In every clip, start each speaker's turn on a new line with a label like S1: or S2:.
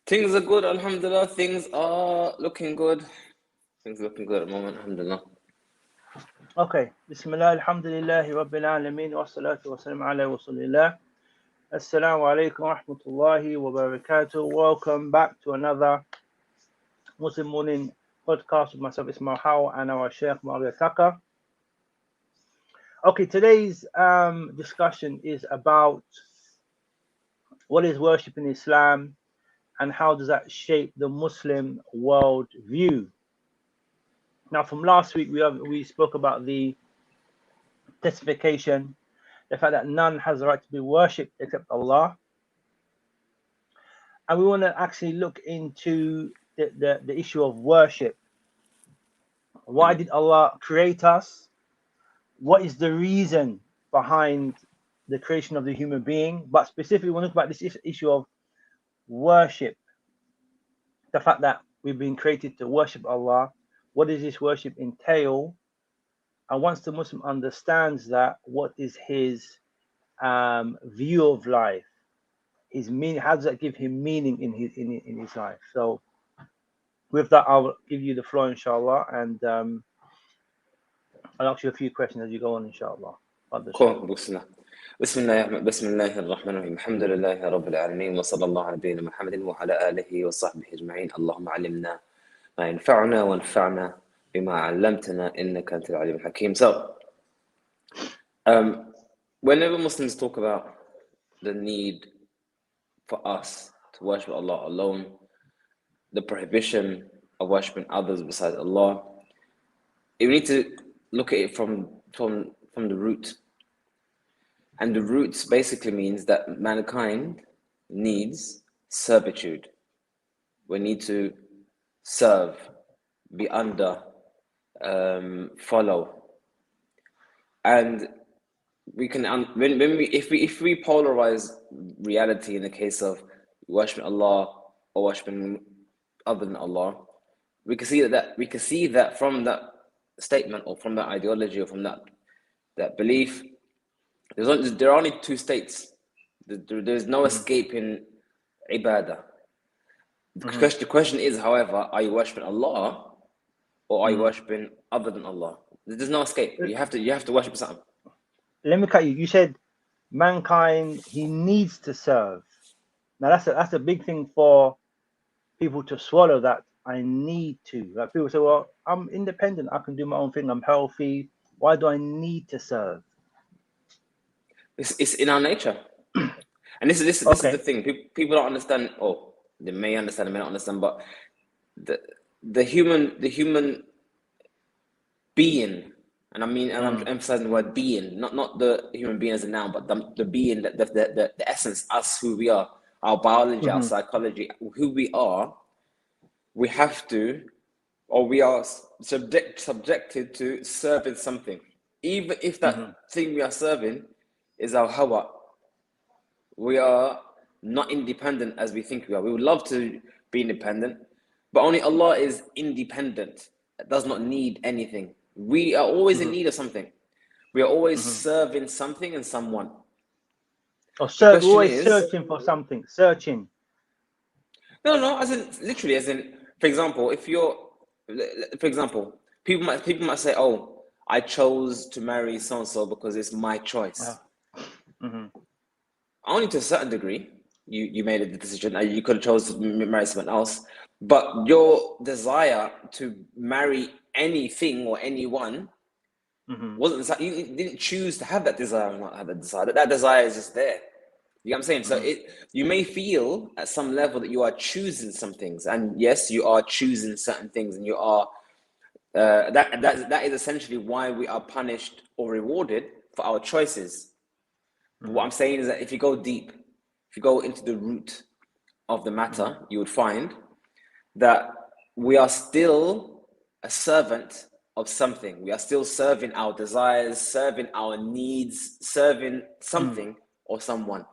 S1: Things are good, alhamdulillah. Things are looking good. Things are looking good at the moment, alhamdulillah.
S2: Okay. Bismillah, alhamdulillahi rabbil alameen, wa salatu wa salam ala rasulillah. Assalamu alaikum wa rahmatullahi wa barakatuh. Welcome back to another Muslim Morning podcast with myself, Ismail Howell, and our Sheikh Maria Taka. Okay, today's discussion is about what is worship in Islam and how does that shape the Muslim world view. Now, from last week, we spoke about the testification, the fact that none has the right to be worshipped except Allah. And we want to actually look into the issue of worship. Why did Allah create us? What is the reason behind the creation of the human being? But specifically, we want to talk about this issue of worship. The fact that we've been created to worship Allah. What does this worship entail? And once the Muslim understands that, what is his view of life? His meaning, how does that give him meaning in his life? So with that, I'll give you the floor, inshallah, and I'll ask you a few questions as you go on, inshallah.
S1: Cool. بسم الله الرحمن الرحيم الحمد لله رب العالمين وصلى الله على نبينا محمد وعلى آله وصحبه أجمعين اللهم علمنا ما ينفعنا وانفعنا بما علمتنا إنك أنت العليم الحكيم. So, whenever Muslims talk about the need for us to worship Allah alone, the prohibition of worshiping others besides Allah, you need to look at it from the root. And the roots basically means that mankind needs servitude. We need to serve, be under, follow. And we can if we polarize reality in the case of worshiping Allah or worshiping other than Allah, we can see that from that statement or from that ideology or from that belief, there are only two states. There's no escaping ibadah. The question is, however, are you worshiping Allah or are you worshiping other than Allah? There's no escape. You have to worship something.
S2: Let me cut you. You said mankind, he needs to serve. Now that's a big thing for people to swallow, that I need to. Like people say, well, I'm independent, I can do my own thing, I'm healthy. Why do I need to serve?
S1: It's in our nature. And this is the thing. People don't understand, or they may understand, they may not understand, but the human being, and I'm emphasizing the word being, not the human being as a noun, but the being, the essence, us, who we are, our biology, our psychology, who we are. We have to, or we are subjected to serving something, even if that thing we are serving is our hawa. We are not independent as we think we are. We would love to be independent, but only Allah is independent. It does not need anything. We are always in need of something. We are always serving something and someone.
S2: Or always searching for something. Searching.
S1: No, as in literally, as in, for example, people might say, "Oh, I chose to marry so and so because it's my choice." Only to a certain degree, you made a decision. You could have chosen to marry someone else, but your desire to marry anything or anyone wasn't. You didn't choose to have that desire or not have that desire. That desire is just there. You know what I'm saying? So you may feel at some level that you are choosing some things, and yes, you are choosing certain things, and you are. That is essentially why we are punished or rewarded for our choices. But what I'm saying is that if you go deep, if you go into the root of the matter, you would find that we are still a servant of something. We are still serving our desires, serving our needs, serving something or someone.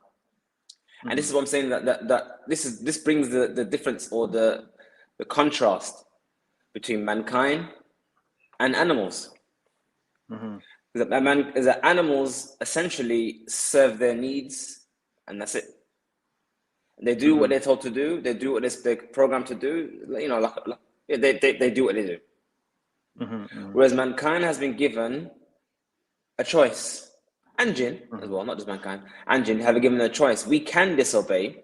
S1: And this is what I'm saying, that this brings the difference or the contrast between mankind and animals. Is that animals essentially serve their needs and that's it. They do what they're told to do. They do what they're programmed to do. You know, they do what they do. Whereas mankind has been given a choice, and jinn as well, not just mankind, and jinn have been given a choice. We can disobey,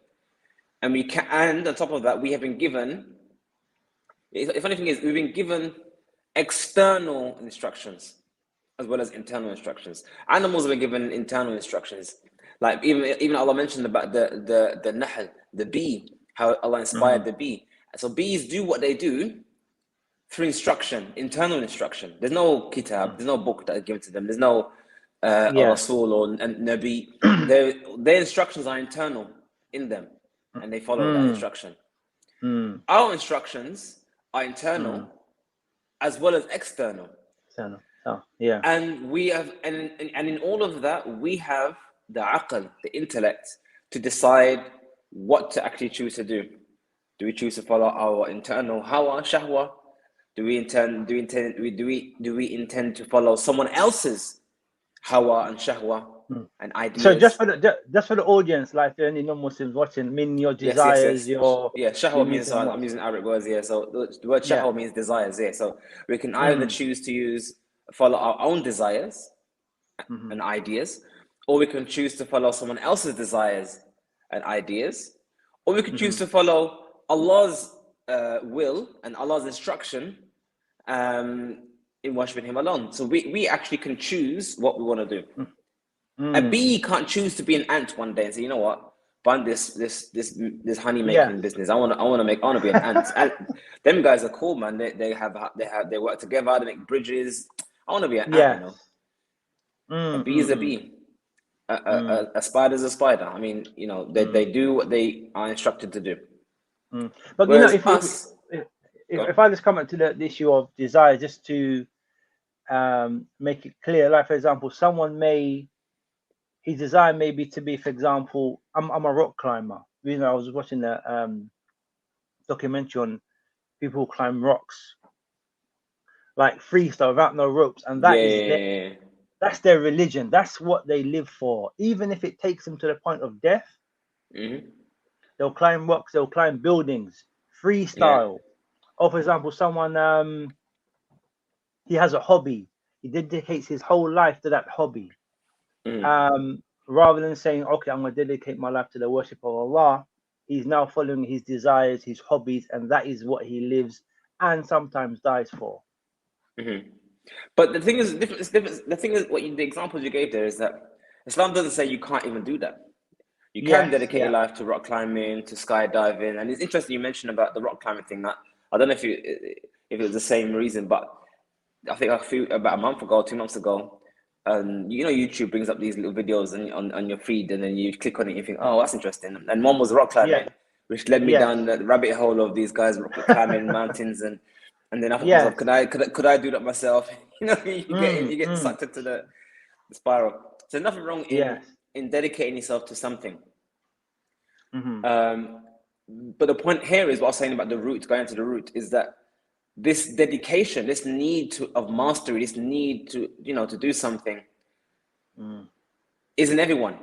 S1: and we can, and on top of that, we have been given. The funny thing is, we've been given external instructions as well as internal instructions. Animals have been given internal instructions. Like even Allah mentioned about the nahl, the bee, how Allah inspired the bee. So bees do what they do through instruction, internal instruction. There's no kitab, there's no book that is given to them. There's no Rasul or Nabi. Their instructions are internal in them, and they follow that instruction. Our instructions are internal as well as external. And we have, and in all of that, we have the aql, the intellect, to decide what to actually choose to do. Do we choose to follow our internal hawa, shahwa? Do we intend to follow someone else's hawa and shahwa and ideas?
S2: So just for the audience, like any non-Muslims watching, mean your desires, your
S1: shahwa means, I'm using Arabic words here. So the word shahwa means desires. So we can either choose to follow our own desires and ideas, or we can choose to follow someone else's desires and ideas, or we can choose to follow Allah's will and Allah's instruction in worshiping Him alone. So we actually can choose what we want to do. A bee can't choose to be an ant one day and say, you know what, find this honey making business. I want to be an ant. And them guys are cool, man. They work together. They make bridges. I want to be an ant. You know, a bee is a bee. A spider is a spider. I mean, you know, they do what they are instructed to do.
S2: But whereas, you know, if I just come back to the issue of desire, just to make it clear, like for example, his desire may be to be, for example, I'm a rock climber. You know, I was watching the documentary on people who climb rocks, like freestyle without no ropes, and that's their religion. That's what they live for. Even if it takes them to the point of death, they'll climb rocks, they'll climb buildings, freestyle. Or for example, someone he has a hobby. He dedicates his whole life to that hobby. Rather than saying, okay, I'm going to dedicate my life to the worship of Allah, he's now following his desires, his hobbies, and that is what he lives and sometimes dies for.
S1: But the thing is, the thing is, the examples you gave there is that Islam doesn't say you can't even do that. You can dedicate your life to rock climbing, to skydiving, and it's interesting you mentioned about the rock climbing thing. That I don't know if it was the same reason, but I think about a month ago, 2 months ago, you know, YouTube brings up these little videos on your feed, and then you click on it, and you think, oh, that's interesting. And one was rock climbing, which led me down the rabbit hole of these guys rock climbing mountains, and then I thought to myself, could I do that myself? You know, you get sucked into the spiral. So nothing wrong in dedicating yourself to something. But the point here is what I was saying about the root, going to the root, is that this dedication, this need of mastery, this need to, you know, to do something is in everyone.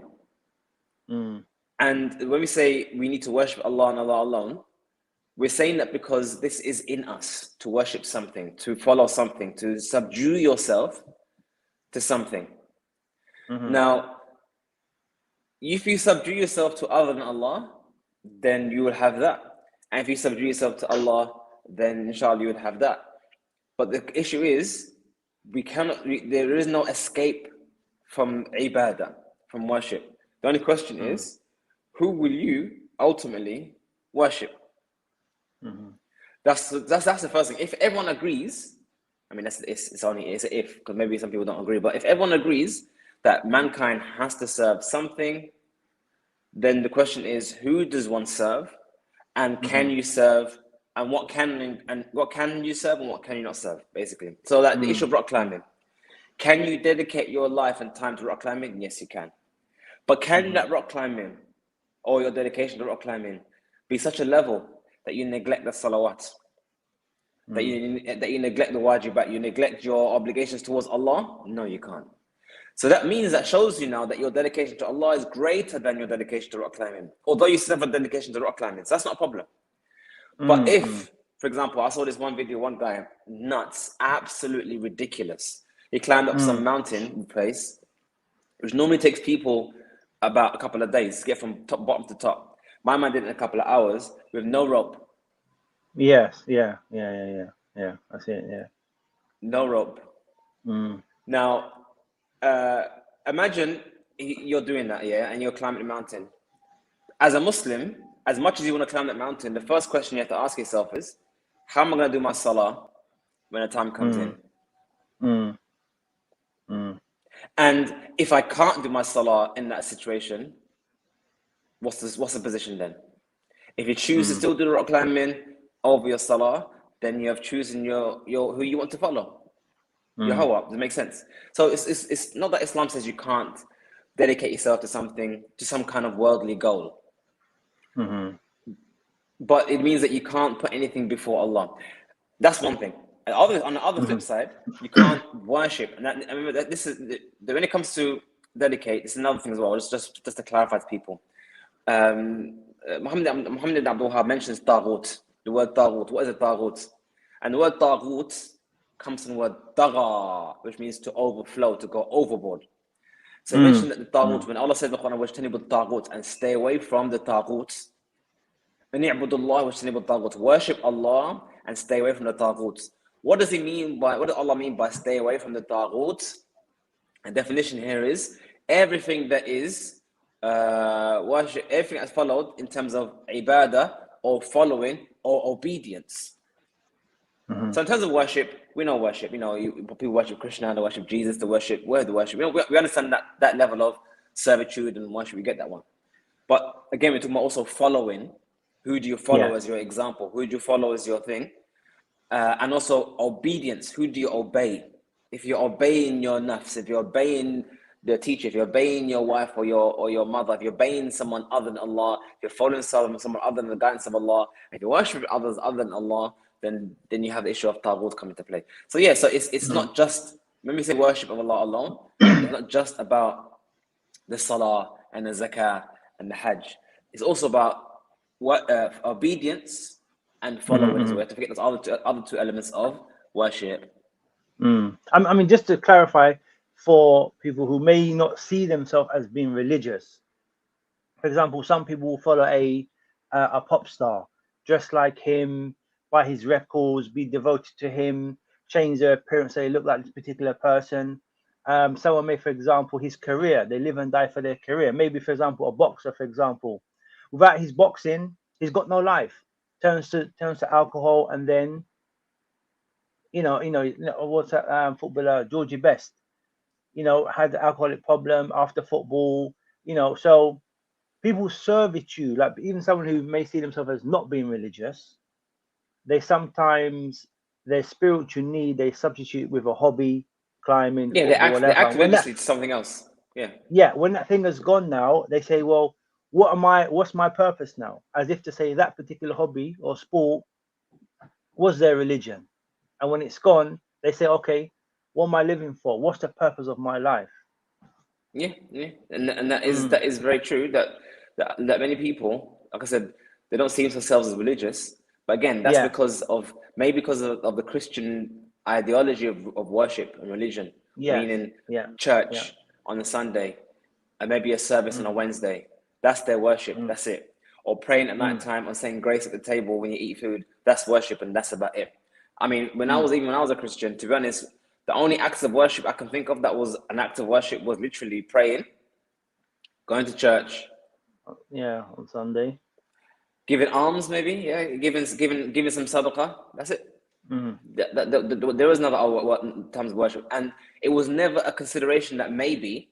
S1: And when we say we need to worship Allah and Allah alone, we're saying that because this is in us, to worship something, to follow something, to subdue yourself to something. Now, if you subdue yourself to other than Allah, then you will have that. And if you subdue yourself to Allah, then inshallah you would have that. But the issue is, there is no escape from ibadah, from worship. The only question is, who will you ultimately worship? That's the first thing. If everyone agrees, I mean, it's an if, because maybe some people don't agree, but if everyone agrees that mankind has to serve something, then the question is, who does one serve, and can you serve, and what can you serve and what can you not serve, basically. So that the issue of rock climbing, can you dedicate your life and time to rock climbing? Yes, you can. But can that rock climbing, or your dedication to rock climbing, be such a level that you neglect the salawat, that you neglect the wajibat, you neglect your obligations towards Allah? No, you can't. So that means, that shows you now that your dedication to Allah is greater than your dedication to rock climbing. Although you still have a dedication to rock climbing, so that's not a problem. But if, for example, I saw this one video, one guy, nuts, absolutely ridiculous. He climbed up some mountain place, which normally takes people about a couple of days to get from bottom to top. My man did it in a couple of hours with no rope.
S2: Yes, yeah. That's it, yeah.
S1: No rope. Now, imagine you're doing that, yeah, and you're climbing the mountain. As a Muslim, as much as you want to climb that mountain, the first question you have to ask yourself is, how am I going to do my salah when the time comes in? And if I can't do my salah in that situation, what's the position then? If you choose to still do the rock climbing over your salah, then you have chosen your who you want to follow. Your hawa. Does it make sense? So it's not that Islam says you can't dedicate yourself to something, to some kind of worldly goal. But it means that you can't put anything before Allah. That's one thing. And on the other flip side, you can't worship. And I remember that this is when it comes to dedicate. It's another thing as well. Just to clarify to people. Muhammad ibn Abdul Wahhab mentions taghut. The word taghut. What is a taghut? And the word taghut comes from the word tagha, which means to overflow, to go overboard. So he mentioned that the taghut, when Allah said in the Quran, وَاجْتَنِبُوا الطَّاغُوتَ, and stay away from the taghut. وَاعْبُدُوا اللَّهَ وَاجْتَنِبُوا الطَّاغُوتَ, worship Allah and stay away from the taghut. What does Allah mean by stay away from the taghut? The definition here is everything that is worship, everything that's followed in terms of ibadah or following or obedience. So in terms of worship, we know worship. You know, people worship Krishna, they worship Jesus, they worship word, they worship. We understand that level of servitude and worship. We get that one. But again, we're talking about also following. Who do you follow as your example? Who do you follow as your thing? And also obedience. Who do you obey? If you're obeying your nafs, if you're obeying the teacher, if you're obeying your wife or your mother, if you're obeying someone other than Allah, if you're following someone other than the guidance of Allah, if you worship others other than Allah, then you have the issue of taghut come into play. So yeah, so it's not just, when we say worship of Allah alone, it's not just about the salah and the zakah and the hajj. It's also about obedience and following as well. We have to forget those other two elements of worship.
S2: I mean, just to clarify for people who may not see themselves as being religious, for example, some people will follow a pop star, dress like him, buy his records, be devoted to him, change their appearance so they look like this particular person. Someone may, for example, his career, they live and die for their career. Maybe, for example, a boxer, for example, without his boxing, he's got no life. Turns to alcohol, and then what's that footballer Georgie Best, had the alcoholic problem after football. So people servitude, like even someone who may see themselves as not being religious, they sometimes their spiritual need they substitute with a hobby, climbing, football, whatever.
S1: They act religiously to something else.
S2: Yeah, when that thing is gone now, they say, well, what's my purpose now? As if to say that particular hobby or sport was their religion. And when it's gone, they say, okay, what am I living for? What's the purpose of my life?
S1: Yeah. And that is very true, that many people, like I said, they don't see themselves as religious. But again, that's because of the Christian ideology of worship and religion, meaning church on a Sunday, and maybe a service on a Wednesday. That's their worship. That's it. Or praying at night time or saying grace at the table when you eat food. That's worship, and that's about it. I mean, when I was a Christian, to be honest, the only acts of worship I can think of that was an act of worship was literally praying, going to church.
S2: On Sunday.
S1: Giving alms, maybe, giving some sadaqah. That's it. There was never times of worship, and it was never a consideration that maybe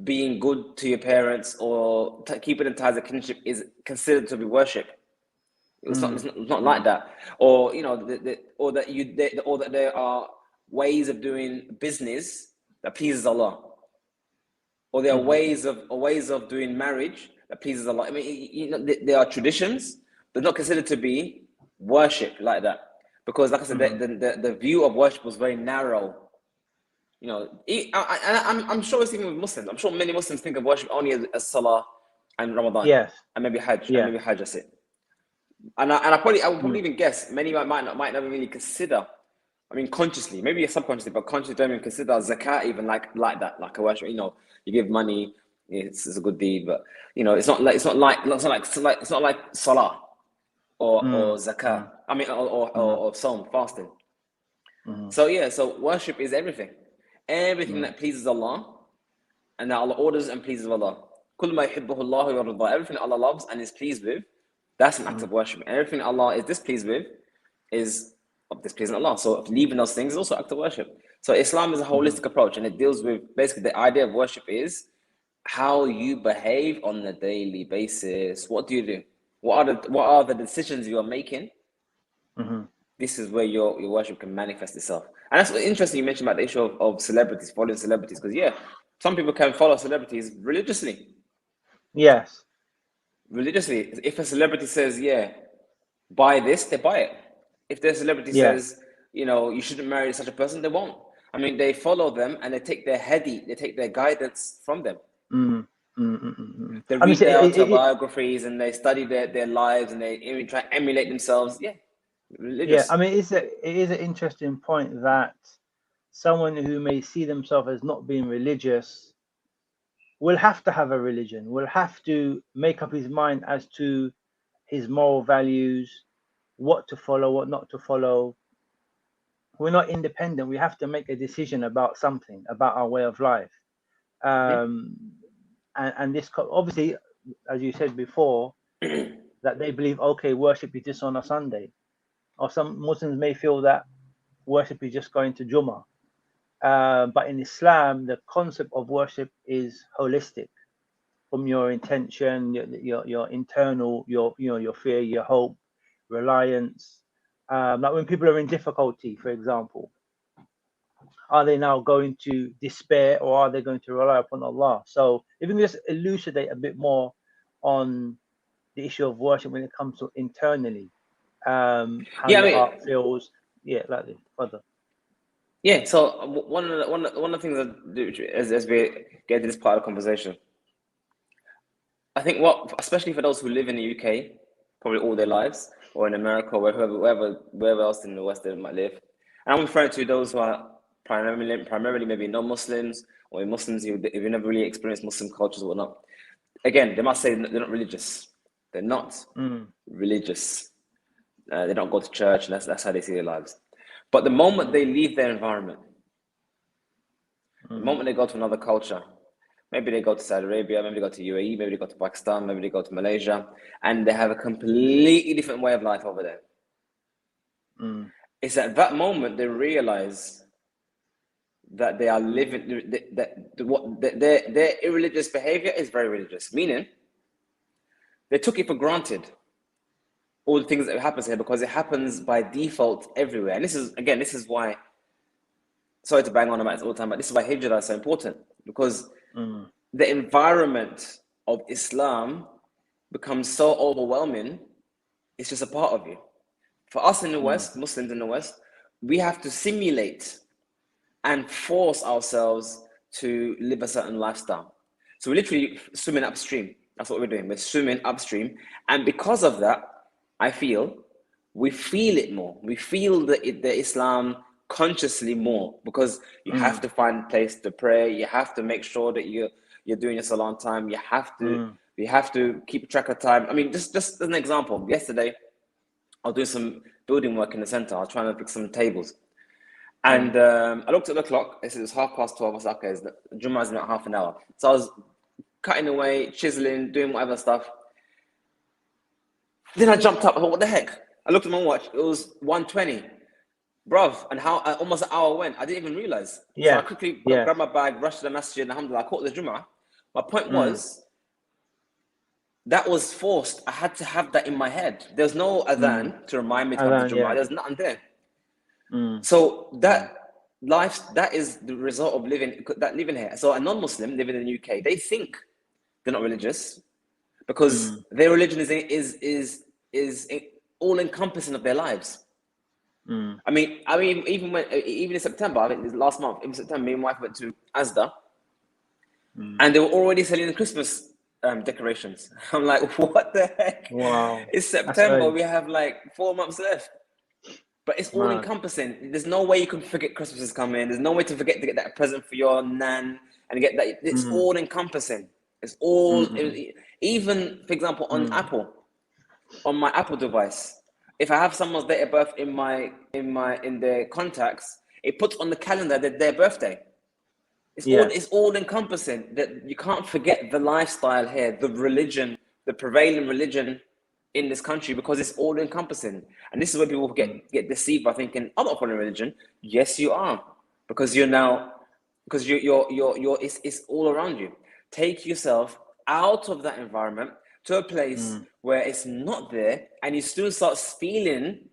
S1: being good to your parents or keeping in ties of kinship is considered to be worship. It's not like that, or or that there are ways of doing business that pleases Allah, or there are ways of doing marriage that pleases Allah. I mean, there are traditions, but not considered to be worship like that, because, like I said, the view of worship was very narrow. You know, I'm sure it's even with Muslims. I'm sure many Muslims think of worship only as Salah and Ramadan,
S2: Yes.
S1: and maybe Hajj,
S2: Yeah.
S1: and maybe Hajj, that's it. And I would probably even guess many might never really consider. I mean, consciously, maybe subconsciously, but consciously don't even consider zakat even like that, like a worship. You know, you give money, it's a good deed, but you know, it's not like Salah or zakat. I mean, or Psalm, fasting. So yeah, so worship is everything that pleases Allah, and that Allah orders and pleases Allah. كل ما يحبه الله ويرضاه. Everything Allah loves and is pleased with, that's an act of worship. And everything Allah is displeased with is of displeasing Allah. So leaving those things is also an act of worship. So Islam is a holistic approach, and it deals with basically the idea of worship is how you behave on a daily basis. What do you do? What are the decisions you are making? This is where your worship can manifest itself. And that's interesting you mentioned about the issue of celebrities, following celebrities, because yeah, some people can follow celebrities religiously.
S2: Yes.
S1: Religiously. If a celebrity says, yeah, buy this, they buy it. If the celebrity says, you know, you shouldn't marry such a person, they won't. I mean, they follow them and they take their guidance from them. They read their autobiographies and they study their lives and they try to emulate themselves. Yeah. Religious.
S2: Yeah, I mean, it is an interesting point that someone who may see themselves as not being religious will have to have a religion, will have to make up his mind as to his moral values, what to follow, what not to follow. We're not independent. We have to make a decision about something, about our way of life. And this obviously, as you said before, that they believe, okay, worship is just on a Sunday. Or some Muslims may feel that worship is just going to Jummah. But in Islam, the concept of worship is holistic, from your intention, your internal, your fear, your hope, reliance. Like when people are in difficulty, for example, are they now going to despair or are they going to rely upon Allah? So if you can just elucidate a bit more on the issue of worship when it comes to internally, how your heart feels. Yeah, like this. Further.
S1: Yeah, so one of the things that as we get to this part of the conversation, I think especially for those who live in the UK, probably all their lives, or in America, or wherever else in the West they might live, and I'm referring to those who are primarily maybe non-Muslims or Muslims who've never really experienced Muslim cultures or whatnot. Again, they must say they're not religious. They're not religious. They don't go to church, and that's how they see their lives. But the moment they leave their environment, the moment they go to another culture, maybe they go to Saudi Arabia, maybe they go to UAE, maybe they go to Pakistan, maybe they go to Malaysia, and they have a completely different way of life over there. It's at that moment they realize that they are living, their irreligious behavior is very religious, meaning they took it for granted, all the things that happens here, because it happens by default everywhere. And this is why, sorry to bang on about this all the time, but this is why hijrah is so important, because the environment of Islam becomes so overwhelming, it's just a part of you. For us in the West, Muslims in the West, we have to simulate and force ourselves to live a certain lifestyle. So we're literally swimming upstream. That's what we're doing. We're swimming upstream. And because of that, I feel we feel it more. We feel the Islam consciously more, because you have to find a place to pray. You have to make sure that you're doing your salah on time. You have to keep track of time. I mean, just as an example, yesterday I was doing some building work in the center. I was trying to fix some tables. And I looked at the clock. It was 12:30. I was like, okay, Jummah is in about half an hour. So I was cutting away, chiseling, doing whatever stuff. Then I jumped up. I thought, what the heck? I looked at my watch. It was 1:20. Bruv, and how almost an hour went. I didn't even realize. So I quickly grabbed my bag, rushed to the masjid, and alhamdulillah, I caught the Jummah. My point was, that was forced. I had to have that in my head. There's no adhan to remind me to come to Jummah. There's nothing there. So that is the result of living here. So a non-Muslim living in the UK, they think they're not religious because their religion is all encompassing of their lives. I mean, even in September, I think last month, in September, me and my wife went to Asda, and they were already selling the Christmas decorations. I'm like, what the heck?
S2: Wow.
S1: It's September. We have like 4 months left. But it's all encompassing. There's no way you can forget Christmas is coming. There's no way to forget to get that present for your nan and get that. It's all encompassing. It's all, even for example, on Apple, on my Apple device. If I have someone's date of birth in their contacts, it puts on the calendar their birthday. It's all encompassing. That you can't forget the lifestyle here, the religion, the prevailing religion in this country, because it's all encompassing. And this is where people get deceived by thinking, I'm not following religion. Yes, you are, because you're it's all around you. Take yourself out of that environment to a place where it's not there, and you still start feeling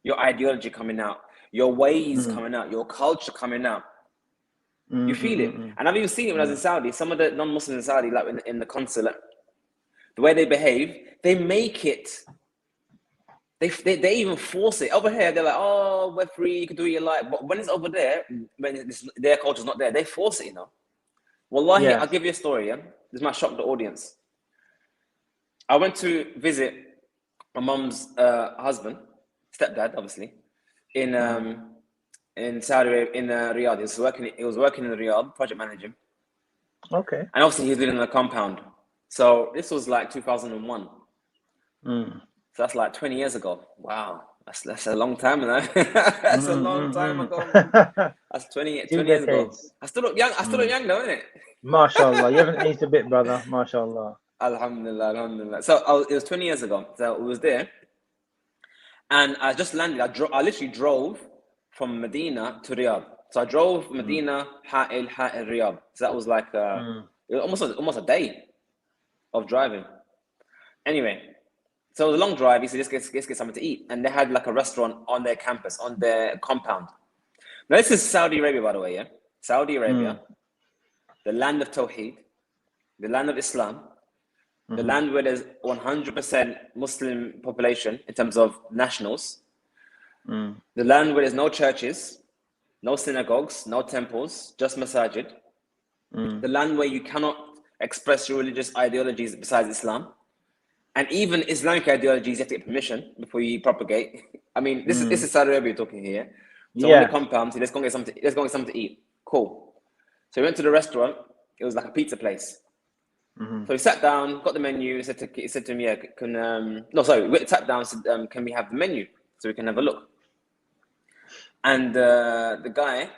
S1: your ideology coming out, your ways coming out, your culture coming out. You feel it. And I've even seen it when I was in Saudi. Some of the non-Muslims in Saudi, like in the consulate, the way they behave, they make it, they even force it. Over here, they're like, oh, we're free, you can do what you like. But when it's over there, when their culture's not there, they force it, Wallahi, I'll give you a story, This might shock the audience. I went to visit my mum's husband, stepdad, obviously, in Saudi Arabia, in Riyadh. He was working in Riyadh, project managing.
S2: Okay.
S1: And obviously he was living in a compound. So this was like 2001. So that's like 20 years ago. Wow, that's a long time, That's a long time ago. That's 20 years ago. I still look young. I still look young, though, innit?
S2: MashaAllah, you haven't aged a bit, brother. MashaAllah.
S1: Alhamdulillah. So it was 20 years ago. So it was there, and I just landed. I literally drove from Medina to Riyadh. So I drove Medina, Ha'il, Riyadh. So that was like it was almost a day of driving. Anyway, so it was a long drive. He said, let's get something to eat. And they had like a restaurant on their campus, on their compound. Now, this is Saudi Arabia, by the way, Saudi Arabia, the land of Tawheed, the land of Islam, the land where there's 100% Muslim population in terms of nationals, the land where there's no churches, no synagogues, no temples, just masajid, the land where you cannot express your religious ideologies besides Islam. And even Islamic ideologies, you have to get permission before you propagate. I mean, this is Saudi Arabia talking here. So on the compound, so let's go get something to eat. Cool. So we went to the restaurant. It was like a pizza place. So we sat down, got the menu. He said to him, yeah, we sat down. Said, can we have the menu so we can have a look? And the guy,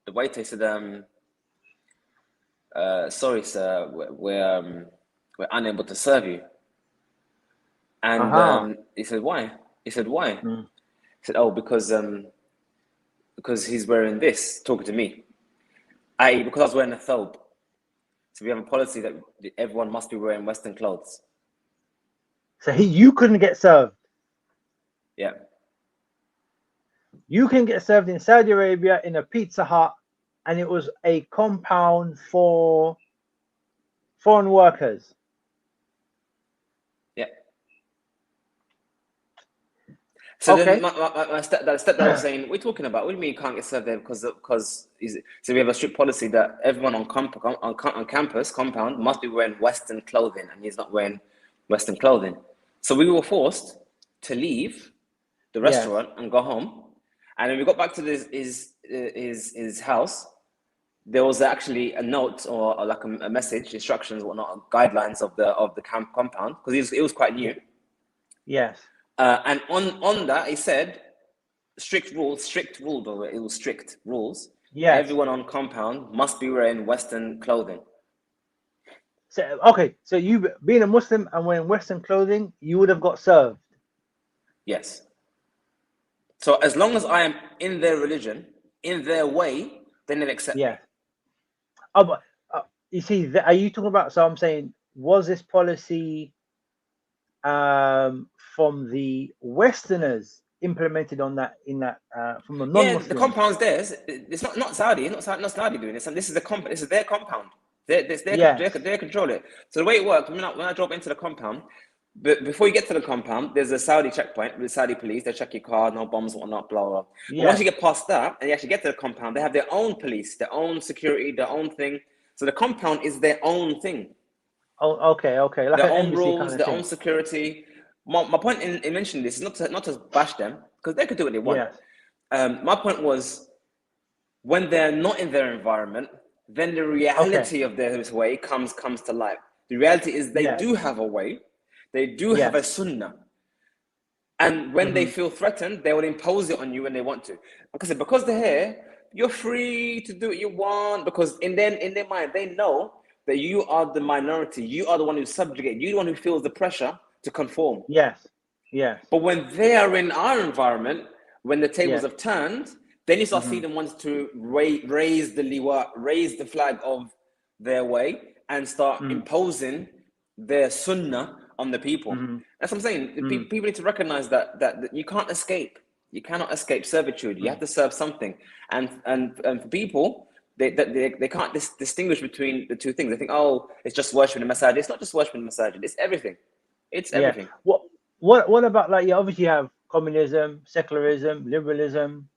S1: the waiter, said, sorry, sir, we're unable to serve you. And he said, why? He said, oh, because he's wearing this, talking to me. Because I was wearing a thobe. So we have a policy that everyone must be wearing Western clothes.
S2: So you couldn't get served?
S1: Yeah.
S2: You can get served in Saudi Arabia in a Pizza Hut, and it was a compound for foreign workers.
S1: Yeah. So then my stepdad was saying, what are you talking about? What do you mean you can't get served there? Because so we have a strict policy that everyone on campus compound must be wearing Western clothing, and he's not wearing Western clothing. So we were forced to leave the restaurant and go home. And when we got back to his house, there was actually a note or like a message, instructions, whatnot, guidelines of the compound, because it was quite new.
S2: Yes.
S1: And on that, he said, strict rules, by the way, it was strict rules.
S2: Yes.
S1: Everyone on compound must be wearing Western clothing.
S2: So, so you being a Muslim and wearing Western clothing, you would have got served?
S1: Yes. So as long as I am in their religion, in their way, then they'll accept me.
S2: Oh, but you see, are you talking about, so I'm saying, was this policy from the Westerners implemented from the non-Muslims?
S1: Yeah, the compound's theirs. It's not Saudi. Not Saudi doing this. And this is their compound. They control it. So the way it worked, when I drove into the compound, But before you get to the compound, there's a Saudi checkpoint with the Saudi police. They check your car, no bombs, whatnot, blah, blah. But once you get past that and you actually get to the compound, they have their own police, their own security, their own thing. So the compound is their own thing.
S2: Oh, okay. Like
S1: their
S2: an
S1: own
S2: embassy
S1: rules,
S2: kind of
S1: their
S2: thing.
S1: own security. My point in mentioning this is not to bash them, because they could do what they want. My point was, when they're not in their environment, then the reality of their way comes to life. The reality is they do have a way, they do have a sunnah. And when they feel threatened, they will impose it on you when they want to. Because they're here, you're free to do what you want, because in their mind, they know that you are the minority, you are the one who's subjugated, you're the one who feels the pressure to conform.
S2: Yes.
S1: But when they are in our environment, when the tables have turned, then you start seeing them want to raise the liwa, raise the flag of their way, and start imposing their sunnah on the people. That's what I'm saying. People need to recognize that you can't escape. You cannot escape servitude. You have to serve something. And for people, they can't distinguish between the two things. They think, oh, it's just worshiping the masajid. It's not just worshiping the masajid. It's everything. It's everything.
S2: What about, like, obviously you have communism, secularism, liberalism.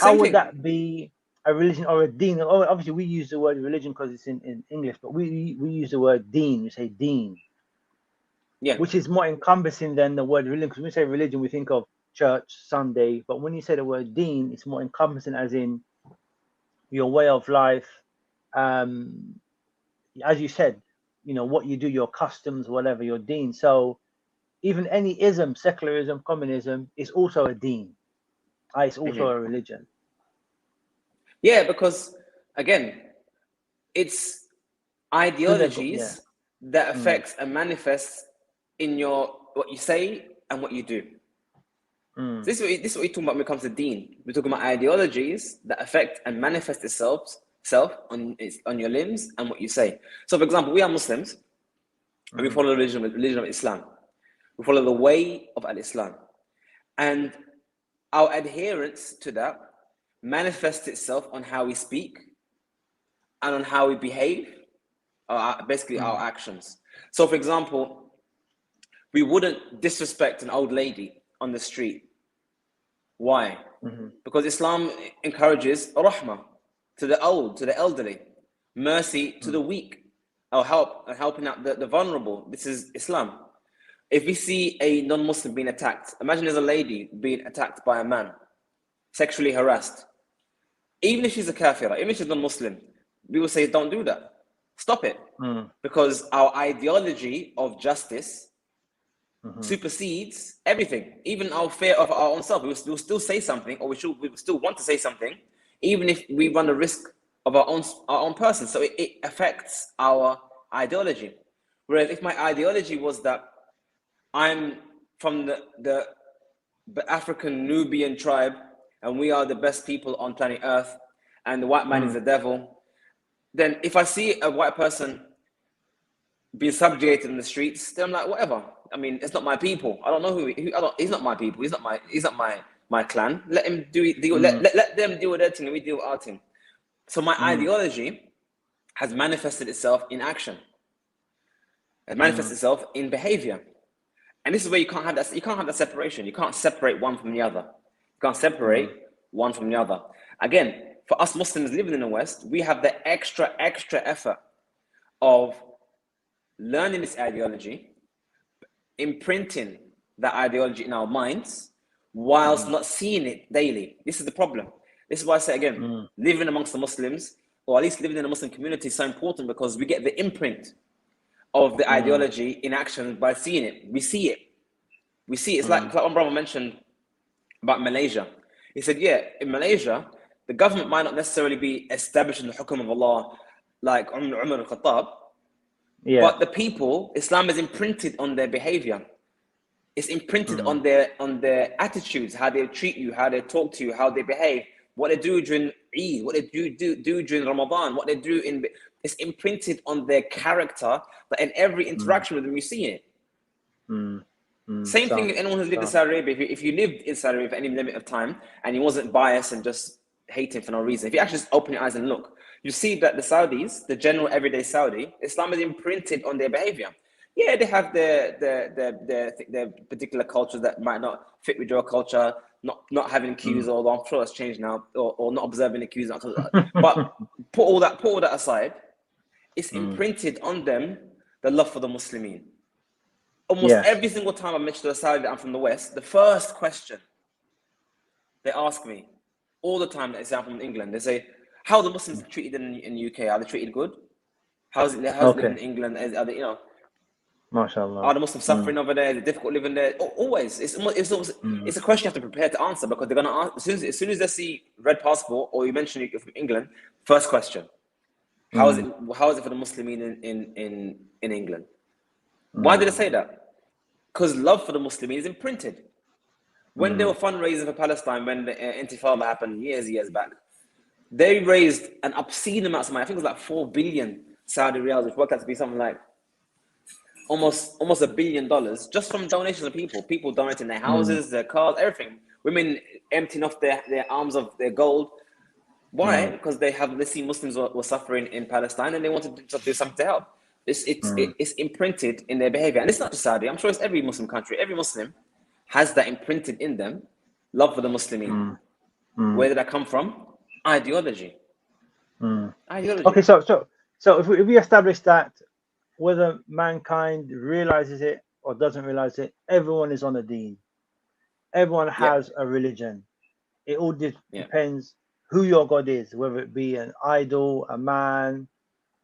S2: How would that be a religion or a deen? Obviously we use the word religion because it's in English, but we use the word deen. We say deen. Which is more encompassing than the word religion, because when we say religion, we think of church, Sunday, but when you say the word deen, it's more encompassing, as in your way of life. As you said, what you do, your customs, whatever, your deen. So even any ism, secularism, communism, is also a deen. It's also a religion.
S1: Yeah, because again, it's ideologies that affect and manifest in what you say and what you do. So this is what we're talking about when it comes to deen. We're talking about ideologies that affect and manifest itself on your limbs and what you say. So, for example, we are Muslims and we follow the religion of Islam. We follow the way of Al-Islam, and our adherence to that manifests itself on how we speak and on how we behave, basically our actions. So, for example, we wouldn't disrespect an old lady on the street. Why? Because Islam encourages rahmah to the old, to the elderly, mercy to the weak, or helping out the vulnerable. This is Islam. If we see a non-Muslim being attacked, imagine there's a lady being attacked by a man, sexually harassed. Even if she's a kafira, even if she's non-Muslim, we will say, don't do that. Stop it. Because our ideology of justice supersedes everything, even our fear of our own self. We will still say something, or we still want to say something, even if we run the risk of our own person. So it affects our ideology. Whereas if my ideology was that I'm from the African Nubian tribe, and we are the best people on planet Earth, and the white man is the devil, then if I see a white person being subjugated in the streets, then I'm like, whatever. I mean, it's not my people. I don't know he's not my people. He's not my clan. Let him do it. Let them deal with their thing, and we deal with our thing. So my ideology has manifested itself in action. It manifests itself in behavior. And this is where you can't have that separation. You can't separate one from the other. You can't separate one from the other. Again, for us Muslims living in the West, we have the extra effort of learning this ideology, imprinting that ideology in our minds, whilst not seeing it daily. This is the problem. This is why I say again, living amongst the Muslims, or at least living in a Muslim community, is so important, because we get the imprint of the ideology in action by seeing it. We see it. It's like one brother mentioned about Malaysia. He said, yeah, in Malaysia, the government might not necessarily be establishing the hukum of Allah like Umar al-Khattab, but the people, Islam is imprinted on their behavior. It's imprinted on their attitudes, how they treat you, how they talk to you, how they behave, what they do during Eid, what they do during Ramadan, what they do it's imprinted on their character, but in every interaction with them, you see it. Same thing with anyone who's lived in Saudi Arabia. If you lived in Saudi Arabia for any limit of time and you wasn't biased and just hating for no reason, if you actually just open your eyes and look, you see that the Saudis, the general everyday Saudi, Islam is imprinted on their behavior. Yeah, they have their particular culture that might not fit with your culture. Not having cues, although I'm sure that's changed now, or not observing the cues. But put all that aside. It's imprinted on them the love for the Muslimin. Almost
S2: Yes.
S1: every single time I mention to a Saudi that I'm from the West, the first question they ask me all the time that I'm from England, they say, "How are the Muslims treated in the UK? Are they treated good? How's it living in England? Are they,
S2: MashaAllah.
S1: are the Muslims suffering over there? Is it difficult living there?" Always, it's a question you have to prepare to answer, because they're gonna ask as soon as they see red passport or you mention you're from England. First question: How is it for the Muslimin in England? Why did I say that? Because love for the Muslimin is imprinted. When they were fundraising for Palestine, when the Intifada happened years back, they raised an obscene amount of money. I think it was like 4 billion Saudi riyals, which worked out to be something like almost $1 billion, just from donations of people. People donating their houses, their cars, everything. Women emptying off their arms of their gold. Why? Because they see Muslims were suffering in Palestine, and they wanted to do something to help. It's imprinted in their behavior, and it's not just Saudi. I'm sure it's every Muslim country. Every Muslim has that imprinted in them, love for the Muslimin. Where did that come from? Ideology. Ideology.
S2: Okay, so if we establish that, whether mankind realizes it or doesn't realize it, everyone is on a deen. Everyone has a religion. It all depends who your God is, whether it be an idol, a man,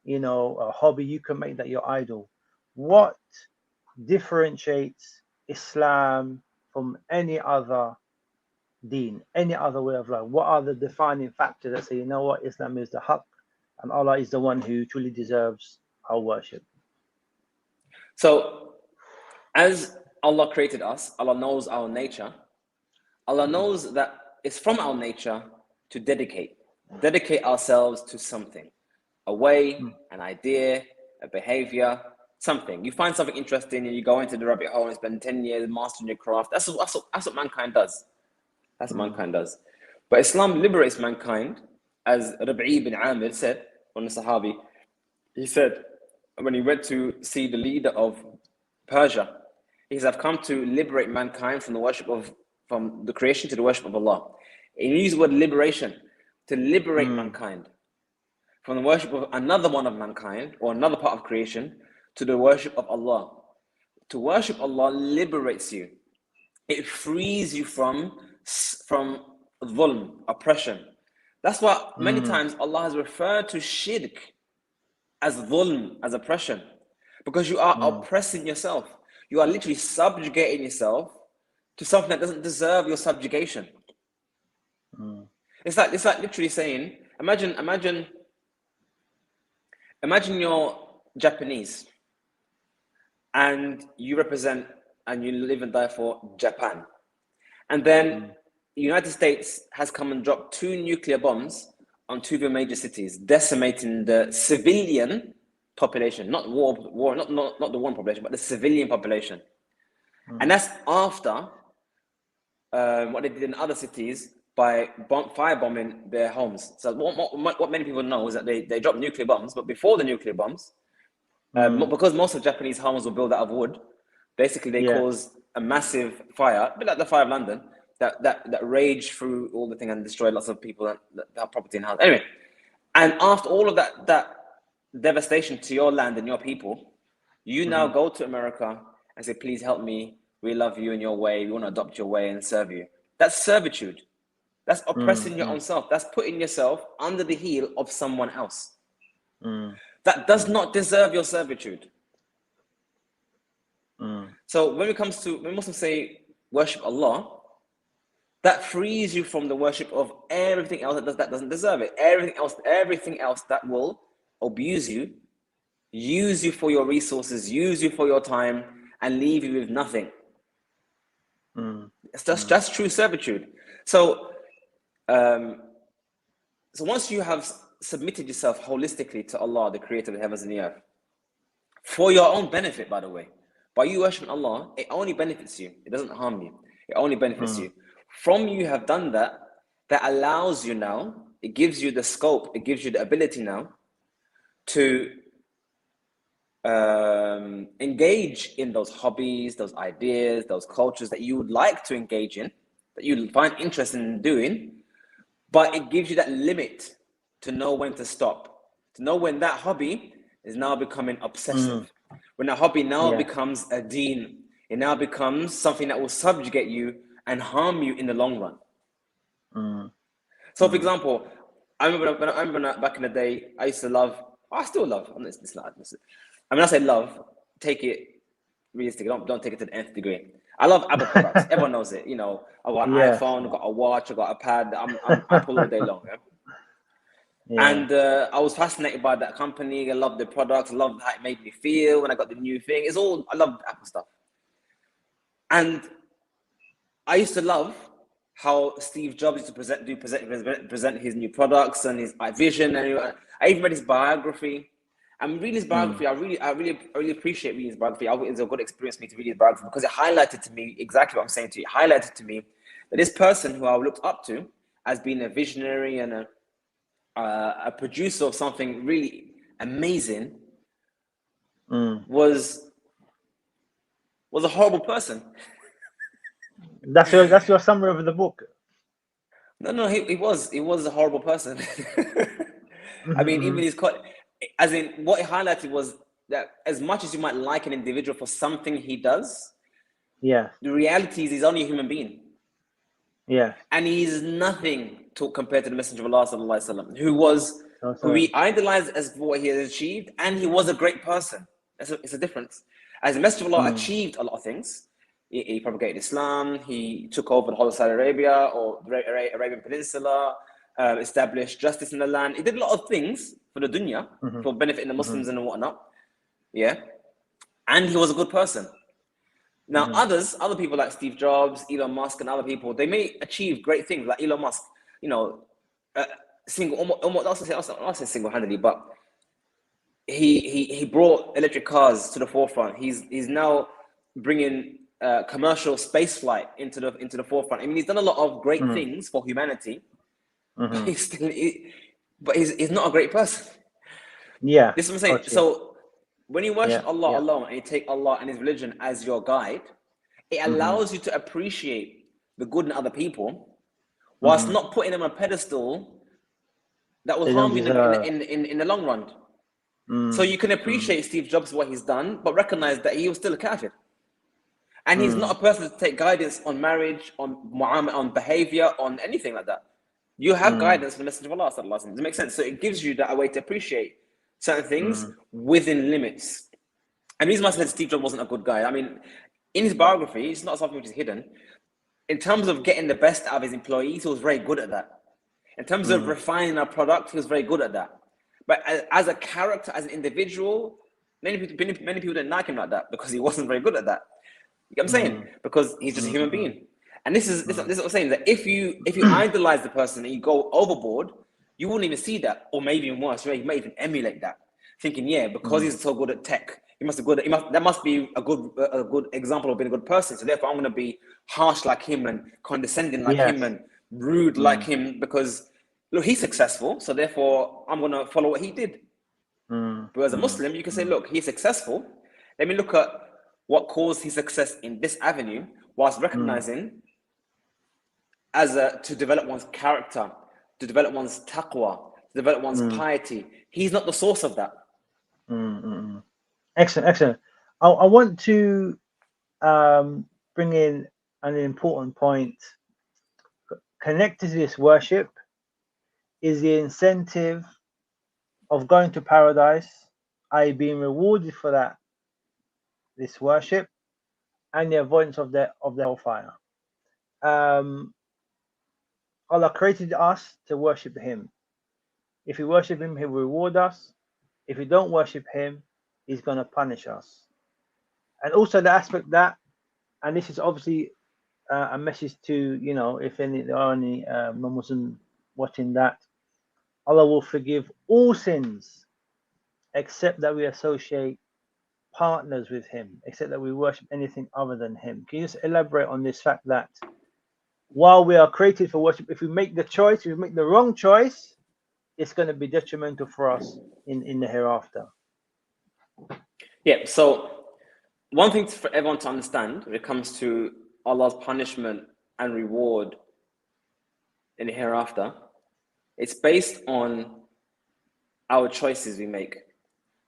S2: a hobby. You can make that your idol. What differentiates Islam from any other deen, any other way of life? What are the defining factors that say, you know what, Islam is the haqq, and Allah is the one who truly deserves our worship?
S1: So, as Allah created us, Allah knows our nature. Allah knows that it's from our nature to dedicate ourselves to something, a way, an idea, a behavior, something. You find something interesting and you go into the rabbit hole and spend 10 years mastering your craft. That's what mankind does. That's what mankind does. But Islam liberates mankind, as Rabi'i bin Amir said, one of the Sahabi. He said, when he went to see the leader of Persia, he said, "I've come to liberate mankind from the creation to the worship of Allah." He used the word liberation, to liberate mankind from the worship of another one of mankind or another part of creation to the worship of Allah. To worship Allah liberates you. It frees you from dhulm, oppression. That's why many times Allah has referred to shirk as dhulm, as oppression, because you are oppressing yourself. You are literally subjugating yourself to something that doesn't deserve your subjugation. It's like literally saying, imagine you're Japanese and you represent and you live and die for Japan. And then the United States has come and dropped 2 nuclear bombs on 2 of your major cities, decimating the civilian population, not the war population, but the civilian population. And that's after what they did in other cities by firebombing their homes. So what many people know is that they dropped nuclear bombs, but before the nuclear bombs, because most of Japanese homes were built out of wood, basically they caused a massive fire, a bit like the fire of London, that raged through all the thing and destroyed lots of people that property and house. Anyway, and after all of that devastation to your land and your people, you now go to America and say, "Please help me. We love you in your way. We want to adopt your way and serve you." That's servitude. That's oppressing your own self. That's putting yourself under the heel of someone else. That does not deserve your servitude. So when Muslims say worship Allah, that frees you from the worship of everything else that doesn't deserve it. Everything else that will abuse you, use you for your resources, use you for your time, and leave you with nothing. That's true servitude. So once you have submitted yourself holistically to Allah, the creator of the heavens and the earth, for your own benefit, by the way, by you worshiping Allah, it only benefits you. It doesn't harm you. It only benefits you. From you have done that allows you now, it gives you the scope, it gives you the ability now to engage in those hobbies, those ideas, those cultures that you would like to engage in, that you find interested in doing, but it gives you that limit to know when to stop, to know when that hobby is now becoming obsessive, when that hobby now becomes a deen, it now becomes something that will subjugate you and harm you in the long run. So, for example, I remember back in the day, I used to love, I still love, I mean, I say love, take it realistic, don't take it to the nth degree. I love Apple products. Everyone knows it. You know, I got an iPhone, I got a watch, I got a pad. I'm Apple all day long. And I was fascinated by that company. I loved the products. I loved how it made me feel when I got the new thing. I love Apple stuff. And I used to love how Steve Jobs used to present his new products and his vision. And I even read his biography. I'm reading his biography. I really appreciate reading his biography. It was a good experience for me to read his biography because it highlighted to me exactly what I'm saying to you. It highlighted to me that this person who I looked up to as being a visionary and a producer of something really amazing was a horrible person.
S2: That's your summary of the book.
S1: No, he was a horrible person. I mean, even his as in what he highlighted was that as much as you might like an individual for something he does, the reality is he's only a human being. And he's nothing compared to the Messenger of Allah sallallahu alaihi wasallam, who we idolize as what he has achieved, and he was a great person. It's a difference. As the Messenger of Allah achieved a lot of things. He propagated Islam. He took over the whole of Saudi Arabia or the Arabian Peninsula, established justice in the land. He did a lot of things for the dunya, for benefiting the Muslims and whatnot. And he was a good person. Now, other people like Steve Jobs, Elon Musk, and other people, they may achieve great things. Like Elon Musk, you know, I'll say single-handedly, but he brought electric cars to the forefront. He's now bringing commercial space flight into the forefront. I mean, he's done a lot of great things for humanity, but he's not a great person. This is what I'm saying. Gotcha. So when you worship Allah alone and you take Allah and His religion as your guide, it allows you to appreciate the good in other people, whilst not putting them on a pedestal that will harm you in the long run. So you can appreciate Steve Jobs, what he's done, but recognize that he was still a kafir. And he's not a person to take guidance on marriage, on mu'amala, on behavior, on anything like that. You have guidance from the Messenger of Allah sallallahu alaihi wasallam. Does it make sense? So it gives you that way to appreciate certain things within limits. And the reason why I said Steve Jobs wasn't a good guy, I mean, in his biography, it's not something which is hidden. In terms of getting the best out of his employees, he was very good at that. In terms of refining our product, he was very good at that. But as a character, as an individual, many people didn't like him like that because he wasn't very good at that. You know what I'm saying? Because he's just a human being. And this is what I'm saying, that if you idolize the person and you go overboard, you wouldn't even see that, or maybe even worse, you may even emulate that, thinking, because he's so good at tech, that must be a good example of being a good person. So therefore, I'm going to be harsh like him and condescending like him and rude like him because look, he's successful. So therefore, I'm going to follow what he did. But as a Muslim, you can say, look, he's successful. Let me look at what caused his success in this avenue, whilst recognizing to develop one's character, to develop one's taqwa, to develop one's piety. He's not the source of that.
S2: Excellent. I want to bring in an important point. Connected to this worship is the incentive of going to paradise, i.e. being rewarded for that, this worship, and the avoidance of the hellfire. Allah created us to worship Him. If we worship Him, He will reward us. If we don't worship Him, He's going to punish us. And also the aspect that, and this is obviously a message to, if there are any non-Muslim watching that, Allah will forgive all sins except that we associate partners with Him, except that we worship anything other than Him. Can you just elaborate on this fact that while we are created for worship, if we make the choice, if we make the wrong choice, it's going to be detrimental for us in the hereafter?
S1: Yeah, so one thing for everyone to understand when it comes to Allah's punishment and reward in the hereafter, it's based on our choices we make,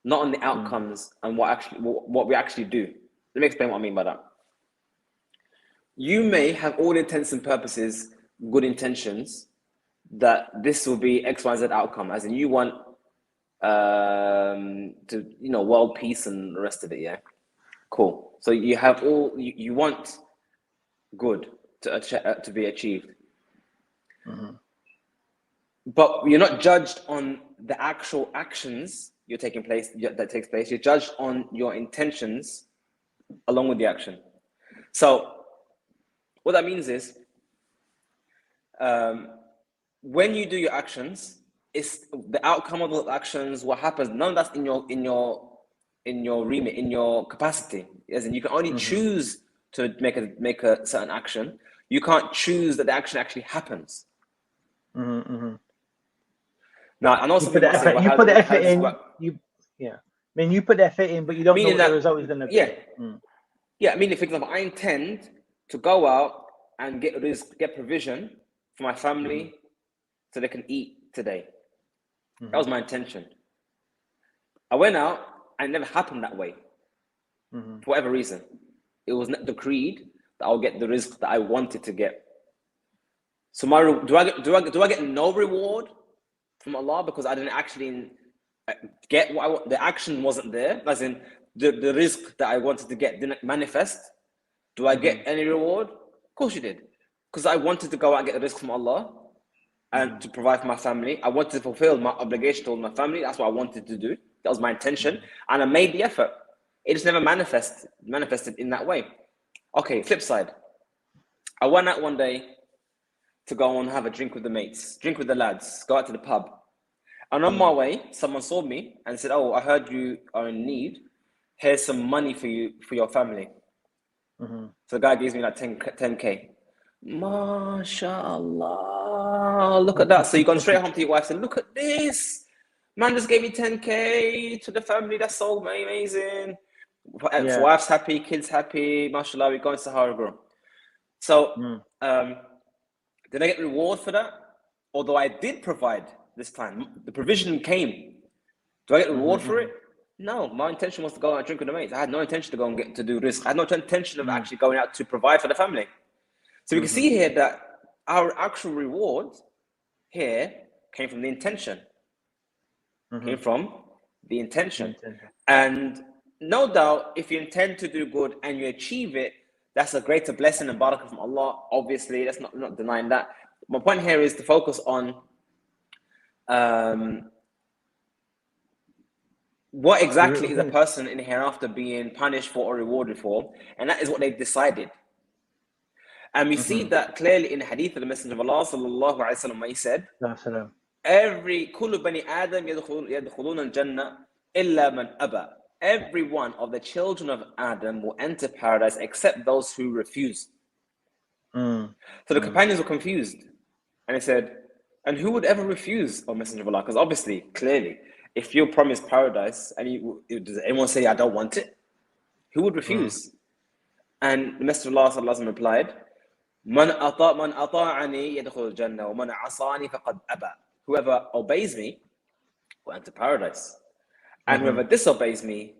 S1: not on the outcomes and what we actually do. Let me explain what I mean by that. You may have all intents and purposes, good intentions, that this will be X, Y, Z outcome, as in you want to, world peace and the rest of it, yeah? Cool. So you have you want good to be achieved. But you're not judged on the actual actions that takes place. You're judged on your intentions along with the action. So what that means is, when you do your actions, it's the outcome of those actions, what happens, none of that's in your remit, in your capacity. As in, you can only choose to make a certain action. You can't choose that the action actually happens. Now, I know some people say, well,
S2: you put the effort in.
S1: Work?
S2: I mean, you put the effort in, but you don't know what the result is going to be.
S1: Yeah. I mean, for example, I intend to go out and get provision for my family so they can eat today. That was my intention. I went out and it never happened that way. For whatever reason, it was not decreed that I'll get the rizq that I wanted to get. So do I get no reward from Allah because I didn't actually get what I want? The action wasn't there, as in the rizq that I wanted to get didn't manifest. Do I get any reward? Of course you did, because I wanted to go out and get the rizq from Allah and to provide for my family. I wanted to fulfill my obligation to my family. That's what I wanted to do. That was my intention, and I made the effort. It just never manifested in that way. Okay, flip side. I went out one day to go and have a drink with the mates, drink with the lads, go out to the pub. And on my way, someone saw me and said, "Oh, I heard you are in need. Here's some money for you, for your family." So the guy gives me like 10K. MashaAllah, look at that. So you've gone straight home to your wife and said, "Look at this. Man just gave me 10K to the family. That's so amazing." Wife's happy, kids happy. MashaAllah, we're going to Sahara Grow. So did I get reward for that? Although I did provide this time, the provision came. Do I get reward for it? No, my intention was to go out and drink with the mates. I had no intention to go and to do rizq. I had no intention of actually going out to provide for the family. So we can see here that our actual reward here came from the intention. Came from the intention. And no doubt, if you intend to do good and you achieve it, that's a greater blessing and barakah from Allah. Obviously, that's not denying that. My point here is to focus on what exactly is a person in the hereafter being punished for or rewarded for, and that is what they've decided. And we see that clearly in the hadith of the Messenger of Allah sallallahu alaihi wasallam, where he said, "Every kullu bani Adam yadkhuluna al-jannah illa man aba." Every one of the children of Adam will enter paradise except those who refuse. So the companions were confused, and they said, "And who would ever refuse, O Messenger of Allah?" Because obviously, clearly, if you're promised paradise and does anyone say, "I don't want it"? Who would refuse? And the Messenger of Allah sallallahu alaihi wasallam replied, "Man ata'ani yadkhul al-jannah, wa man asani faqad aba." Whoever obeys me will enter paradise, and whoever disobeys me,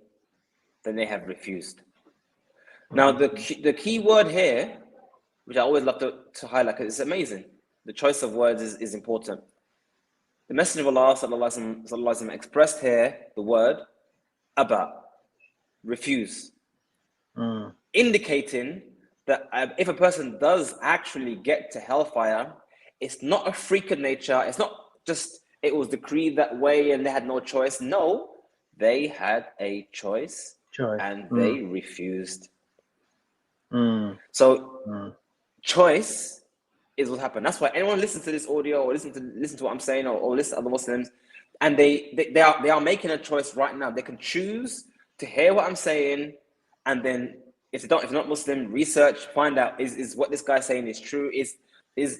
S1: then they have refused. Now, the key word here, which I always love to highlight, because it's amazing. The choice of words is important. The Messenger of Allah sallallahu alaihi wasallam expressed here the word aba, refuse, indicating that if a person does actually get to hellfire, it's not a freak of nature. It's not just it was decreed that way and they had no choice. No, they had a choice. And they refused. So choice is what happened. That's why anyone listens to this audio or listen to what I'm saying or listen to other Muslims, and they are making a choice right now. They can choose to hear what I'm saying, and then if they're not Muslim, research, find out is what this guy's saying is true. Does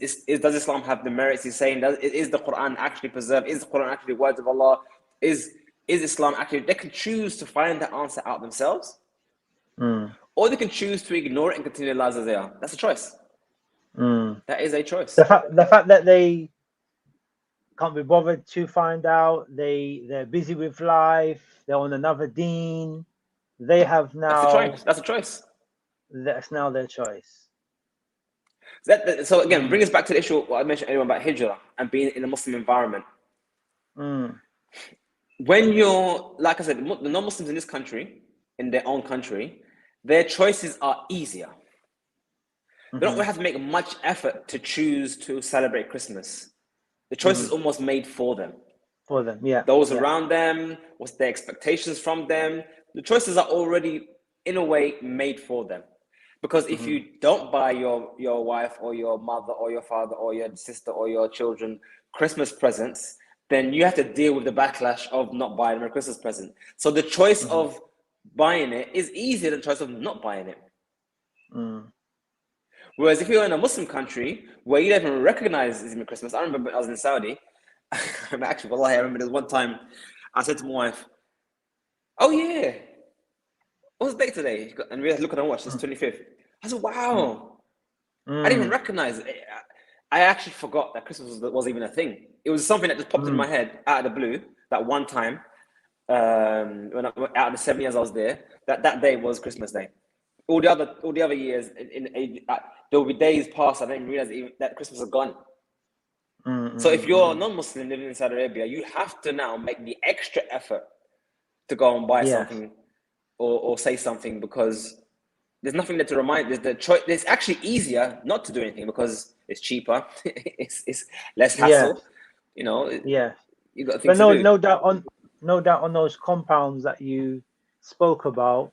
S1: Islam have the merits he's saying? Is the Quran actually preserved? Is the Quran actually the words of Allah? Is is Islam actually, they can choose to find the answer out themselves,
S2: Mm.
S1: or they can choose to ignore it and continue their lives as they are. That's a choice.
S2: Mm.
S1: That is a choice.
S2: The fact that they can't be bothered to find out, they're busy with life, they're on another deen, they have now.
S1: That's a choice.
S2: That's now their choice.
S1: So again, bring us back to the issue what I mentioned earlier about hijrah and being in a Muslim environment.
S2: Mm.
S1: When you're, like I said, the non-Muslims in this country, in their own country, their choices are easier. They don't have to make much effort to choose to celebrate Christmas. The choice is almost made for them.
S2: For them, yeah.
S1: Those around them, what's their expectations from them. The choices are already, in a way, made for them. Because if you don't buy your wife or your mother or your father or your sister or your children Christmas presents, then you have to deal with the backlash of not buying them a Christmas present. So the choice of buying it is easier than the choice of not buying it. Whereas if you're in a Muslim country where you don't even recognize Islam Christmas, I remember I was in Saudi. Actually, wallahi, I remember there was one time I said to my wife, "Oh yeah, what's the date today?" And we had to look at our watch. It's 25th. I said, "Wow, I didn't even recognize it." I actually forgot that Christmas was even a thing. It was something that just popped in my head out of the blue. That one time, when out of the 7 years I was there, that day was Christmas Day. All the other years, there will be days past I didn't realize that Christmas is gone. So if you're a non-Muslim living in Saudi Arabia, you have to now make the extra effort to go and buy something or say something, because there's nothing there to remind. There's the choice. It's actually easier not to do anything because it's cheaper. it's less hassle. You know.
S2: Yeah.
S1: You got things
S2: to
S1: do.
S2: No doubt on those compounds that you spoke about.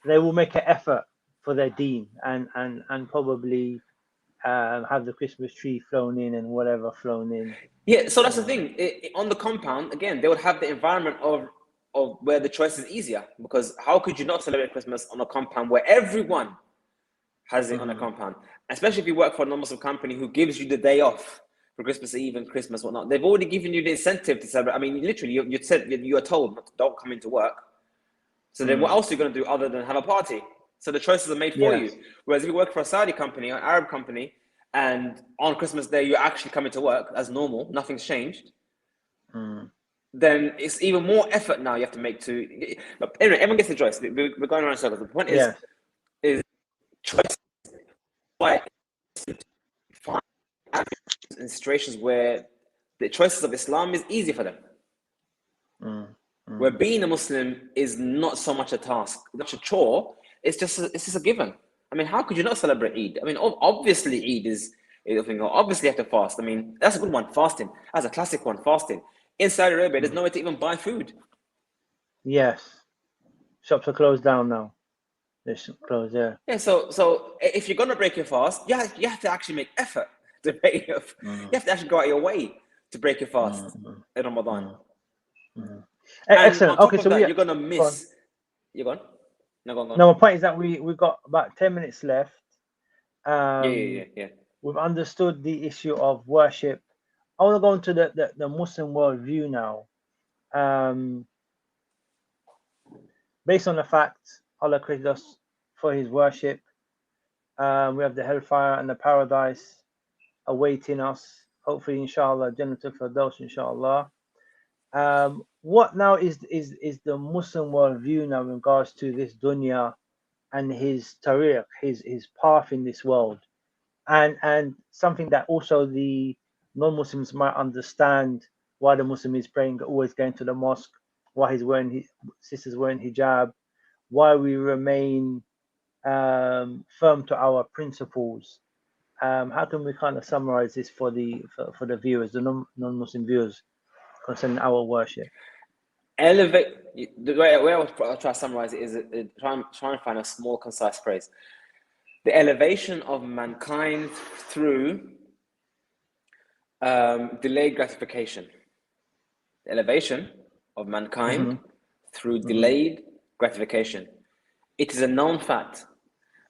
S2: They will make an effort for their deen and probably have the Christmas tree flown in and whatever flown in.
S1: Yeah, so that's the thing. On the compound, again, they would have the environment of where the choice is easier, because how could you not celebrate Christmas on a compound where everyone has it on a compound? Especially if you work for a non-Muslim company who gives you the day off for Christmas Eve and Christmas, whatnot. They've already given you the incentive to celebrate. I mean, literally, you said you are told don't come into work. So then what else are you going to do other than have a party? So the choices are made for you. Whereas if you work for a Saudi company or an Arab company, and on Christmas Day you're actually coming to work as normal, nothing's changed, then it's even more effort now you have to make to. But anyway, everyone gets the choice. We're going around in circles. The point is choice. Why find in situations where the choices of Islam is easy for them. Where being a Muslim is not so much a task, not a chore. It's just a given. I mean, how could you not celebrate Eid? I mean, obviously Eid is a thing. Obviously you have to fast. I mean, that's a good one, fasting. That's a classic one, fasting. In Saudi Arabia, there's no way to even buy food.
S2: Yes. Shops are closed down now. They're closed,
S1: Yeah, so if you're going to break your fast, you have to actually make effort to break your You have to actually go out of your way to break your fast in Ramadan. And
S2: excellent.
S1: on top of that, you're going to miss... You're gone? No, go on.
S2: No, my point is that we've got about 10 minutes left.
S1: Yeah.
S2: We've understood the issue of worship. I want to go into the Muslim worldview now. Based on the fact Allah created us for His worship, we have the hellfire and the paradise awaiting us. Hopefully, inshallah, Jannatul Firdaus, inshallah. What now is the Muslim worldview now in regards to this dunya and his tariq, his path in this world, and something that also the non-Muslims might understand, why the Muslim is praying, always going to the mosque, why he's wearing sisters wearing hijab, why we remain firm to our principles. How can we kind of summarize this for the viewers, the non-Muslim viewers, concerning our worship?
S1: Elevate. The way I was trying to summarize it is trying to find a small, concise phrase. The elevation of mankind through delayed gratification. The elevation of mankind through delayed gratification. It is a known fact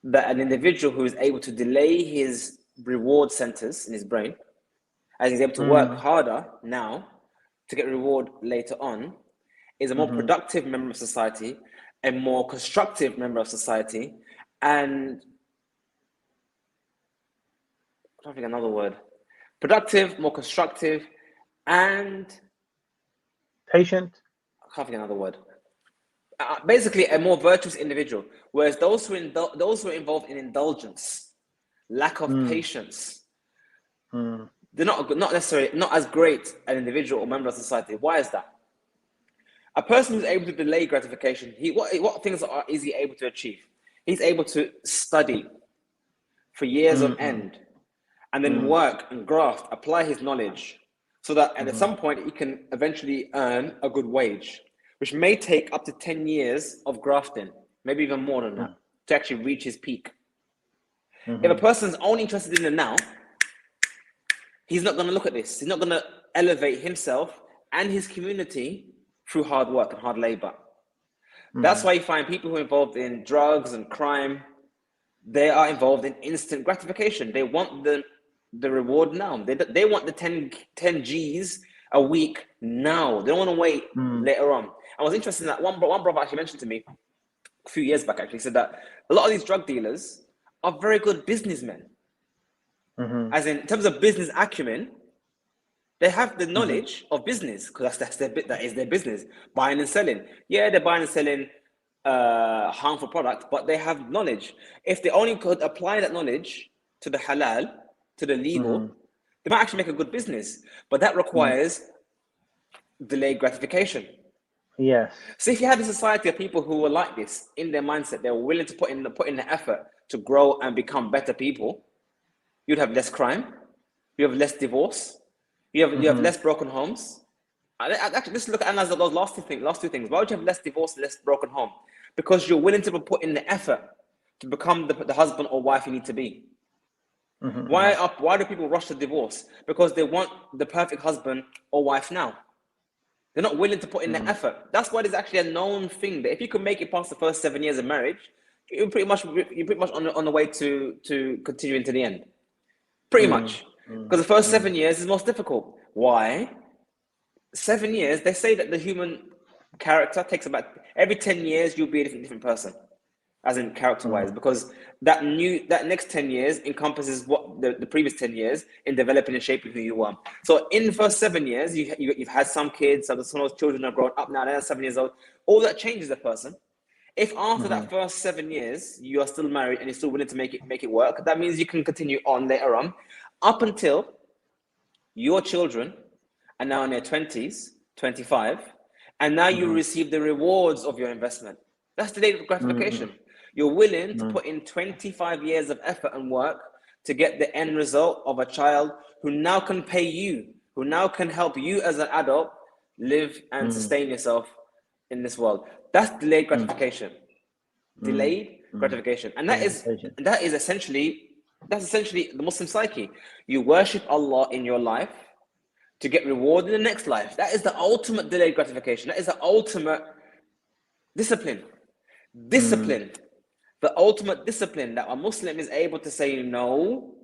S1: that an individual who is able to delay his reward centers in his brain, as he's able to work harder now, to get reward later on is a more productive member of society, a more constructive member of society, and I don't think another word. Productive, more constructive, and
S2: patient.
S1: I can't think another word. Basically, a more virtuous individual. Whereas those who are involved in indulgence, lack of patience, they're not necessarily not as great an individual or member of society. Why is that? A person who's able to delay gratification, what things is he able to achieve? He's able to study for years on end, and then work and graft, apply his knowledge, so that at some point he can eventually earn a good wage, which may take up to 10 years of grafting, maybe even more than that, to actually reach his peak. If a person's only interested in the now, he's not going to look at this. He's not going to elevate himself and his community through hard work and hard labor. That's why you find people who are involved in drugs and crime, they are involved in instant gratification. They want the reward now. They want the 10 G's a week now. They don't want to wait later on. I was interested in that. One brother actually mentioned to me a few years back, actually, said that a lot of these drug dealers are very good businessmen. As in terms of business acumen, they have the knowledge of business, because that is their business, buying and selling. Yeah, they're buying and selling harmful products, but they have knowledge. If they only could apply that knowledge to the halal, to the legal, they might actually make a good business. But that requires delayed gratification.
S2: Yes.
S1: So if you had a society of people who were like this in their mindset, they were willing to put in the effort to grow and become better people, you'd have less crime, you have less divorce, you have less broken homes. Actually, let's look at analyze those last two things. Why would you have less divorce, less broken home? Because you're willing to put in the effort to become the husband or wife you need to be. Why do people rush to divorce? Because they want the perfect husband or wife now. They're not willing to put in the effort. That's why there's actually a known thing that if you can make it past the first 7 years of marriage, you're pretty much on the way to continuing to the end. Pretty much. Because the first 7 years is most difficult. Why? 7 years, they say that the human character takes about every 10 years you'll be a different person, as in character-wise, because that next 10 years encompasses what the previous 10 years in developing and shaping who you are. So in the first 7 years, you've had some kids, some of those children are grown up now, they're 7 years old. All that changes the person. If after that first 7 years you are still married and you're still willing to make it work, that means you can continue on later on, up until your children are now in their 20s, 25, and now you receive the rewards of your investment. That's delayed gratification. You're willing to put in 25 years of effort and work to get the end result of a child who now can pay you, who now can help you as an adult live and sustain yourself in this world. That's delayed gratification. Delayed gratification. And that is essentially the Muslim psyche. You worship Allah in your life to get reward in the next life. That is the ultimate delayed gratification. That is the ultimate discipline. The ultimate discipline that a Muslim is able to say no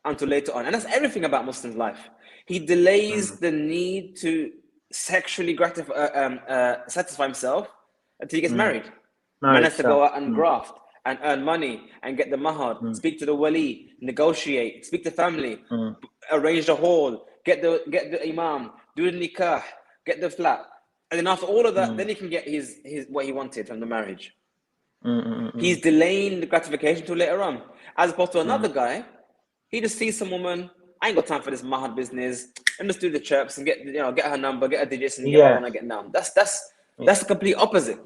S1: until later on. And that's everything about Muslim's life. He delays the need to sexually satisfy himself until he gets married. Man has to go out and graft and earn money and get the mahar, speak to the wali, negotiate, speak to family, arrange the hall, get the imam, do the nikah, get the flat. And then after all of that, then he can get his what he wanted from the marriage. He's delaying the gratification till later on. As opposed to another guy, he just sees some woman, I ain't got time for this mahar business, and just do the chirps and get her number, get her digits, and get what I want to get now. That's the complete opposite.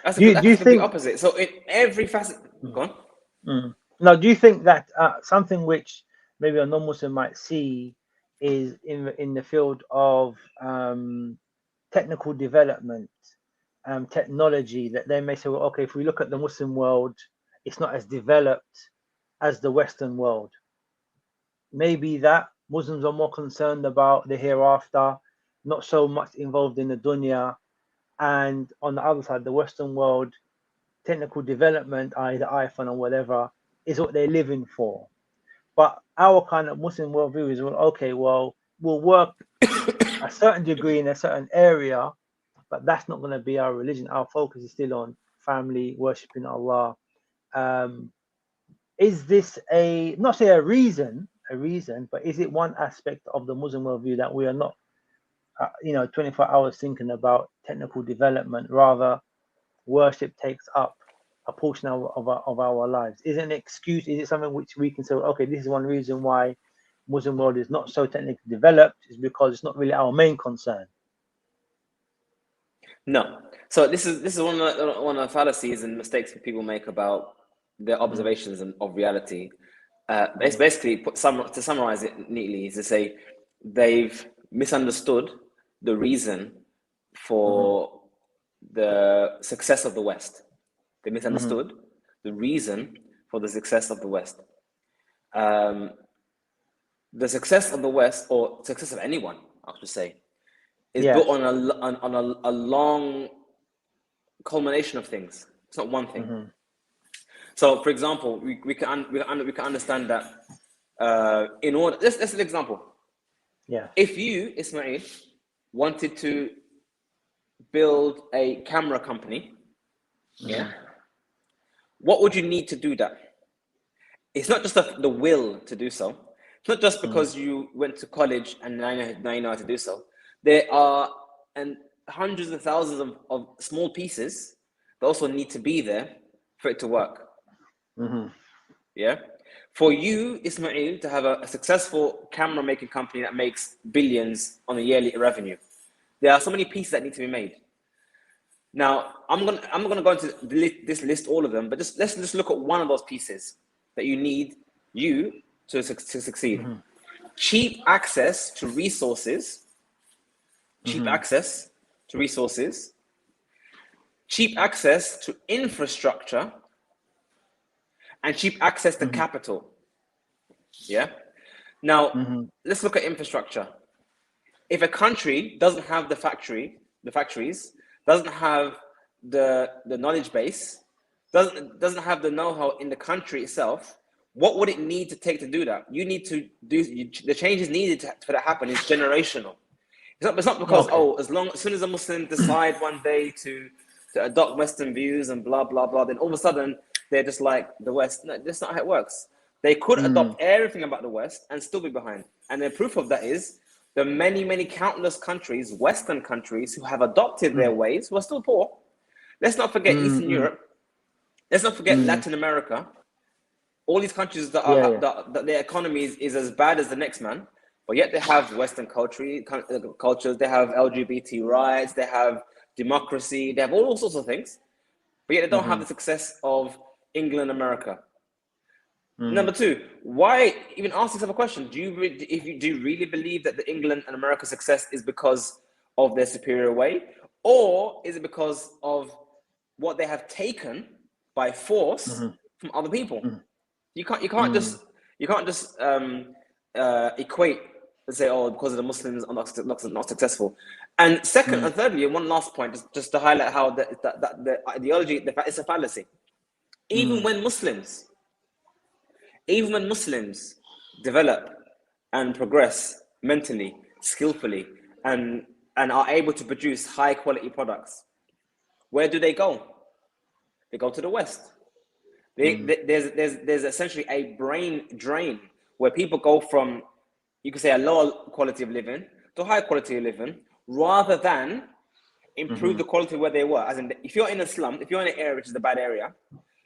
S1: That's the complete opposite. So in every facet, go on.
S2: Now, do you think that something which maybe a non-Muslim might see is in the field of technical development, technology, that they may say, well, okay, if we look at the Muslim world, it's not as developed as the Western world. Maybe that Muslims are more concerned about the hereafter, not so much involved in the dunya. And on the other side, the Western world, technical development, either iPhone or whatever, is what they're living for. But our kind of Muslim worldview is, well, okay, well, will work a certain degree in a certain area, but that's not going to be our religion. Our focus is still on family, worshiping Allah. Is this not say a reason, but is it one aspect of the Muslim worldview that we are not, 24 hours thinking about technical development? Rather, worship takes up a portion of our lives. Is it an excuse? Is it something which we can say, okay, this is one reason why Muslim world is not so technically developed, is because it's not really our main concern?
S1: No. So this is one of the fallacies and mistakes that people make about their observations of reality. It's basically, to summarize it neatly, is to say they've misunderstood the reason for the success of the West. They misunderstood the reason for the success of the West. The success of the West, or success of anyone, I should say, is built on a long culmination of things. It's not one thing. So, for example, we can understand that in order. That's an example.
S2: Yeah.
S1: If you, Ismail, wanted to build a camera company, what would you need to do that? It's not just the will to do so. It's not just because you went to college and now you know how to do so. There are hundreds of thousands of small pieces that also need to be there for it to work. Yeah. For you, Ismail, to have a successful camera making company that makes billions on a yearly revenue, there are so many pieces that need to be made. Now, I'm gonna go into this list, all of them, but let's just look at one of those pieces that you need to succeed. Cheap access to resources. Cheap access to resources. Cheap access to infrastructure. And cheap access to capital. Yeah. Now, let's look at infrastructure. If a country doesn't have the factories, doesn't have the knowledge base, doesn't have the know-how in the country itself, what would it need to take to do that? You need to do the changes needed for that to happen is generational. It's not because as soon as a Muslim decide one day to adopt Western views and blah blah blah, then all of a sudden they're just like the West. No, that's not how it works. They could adopt everything about the West and still be behind. And the proof of that is the many countless countries, Western countries, who have adopted their ways, who are still poor. Let's not forget Eastern Europe. Let's not forget Latin America. All these countries that that their economy is as bad as the next man, but yet they have Western cultures. They have LGBT rights. They have democracy. They have all sorts of things, but yet they don't have the success of England, America. Number two, why even ask yourself a question? Do you really believe that the England and America success is because of their superior way, or is it because of what they have taken by force from other people? You can't just equate and say, oh, because of the Muslims are not successful. And second and thirdly, one last point, just to highlight how the ideology, it's a fallacy. Even when Muslims develop and progress mentally, skillfully, and are able to produce high quality products, where do they go? They go to the West. There's essentially a brain drain where people go from, you could say, a lower quality of living to high quality of living, rather than improve the quality where they were. As in, if you're in a slum, if you're in an area which is a bad area,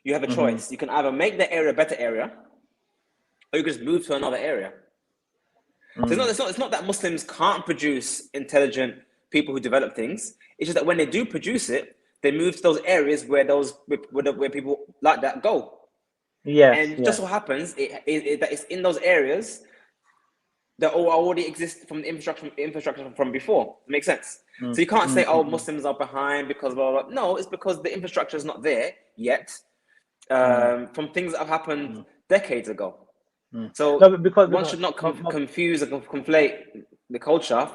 S1: you have a choice. You can either make the area a better area, or you can just move to another area. So it's not that Muslims can't produce intelligent people who develop things. It's just that when they do produce it, they move to those areas where people like that go. Just so happens that it's in those areas that already exist from the infrastructure from before. It makes sense. So you can't say, oh, Muslims are behind because blah, blah, blah. No, it's because the infrastructure is not there yet from things that have happened decades ago. So one should not confuse and conflate the culture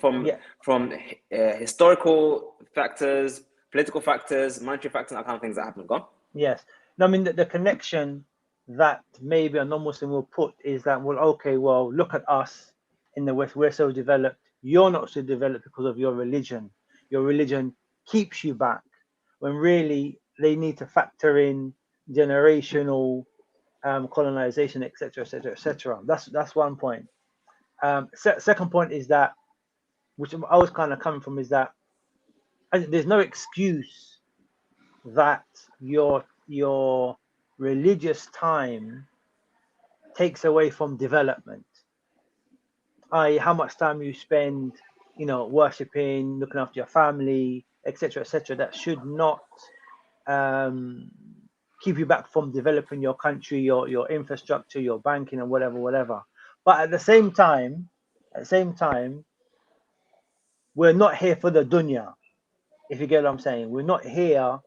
S1: from historical factors, political factors, monetary factors, that kind of things that happen. Go.
S2: Yes. No, I mean the connection that maybe a non-Muslim will put is that, well, okay, well, look at us in the West, we're so developed. You're not so developed because of your religion. Your religion keeps you back, when really they need to factor in generational colonization, etc., etc., etc. That's one point. Second point is that, which I was kind of coming from, is that there's no excuse that your religious time takes away from development. I.e., how much time you spend, worshiping, looking after your family, etc., etc. That should not keep you back from developing your country, your infrastructure, your banking, and whatever. But at the same time, we're not here for the dunya. If you get what I'm saying, we're not here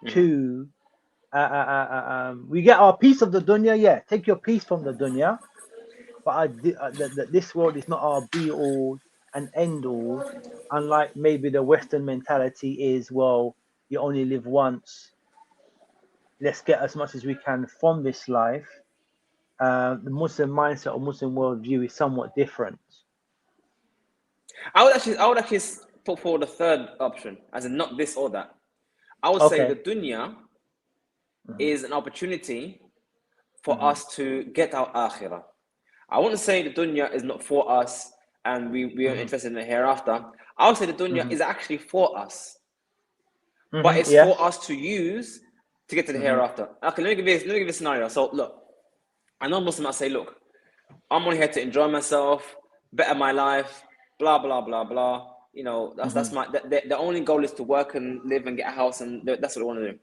S2: to. We get our piece of the dunya. Yeah, take your piece from the dunya. But this world is not our be all and end all. Unlike maybe the Western mentality is, well, you only live once. Let's get as much as we can from this life. The Muslim mindset or Muslim worldview is somewhat different.
S1: I would actually put forward a third option, as in not this or that. I would say the dunya is an opportunity for us to get our akhirah. I wouldn't say the dunya is not for us and we are interested in the hereafter. I would say the dunya is actually for us, but it's for us to use to get to the hereafter. Okay, let me give you a scenario. So look, I know Muslims might say, look, I'm only here to enjoy myself, better my life, blah blah blah blah. That's my the only goal is to work and live and get a house, and that's what I want to do.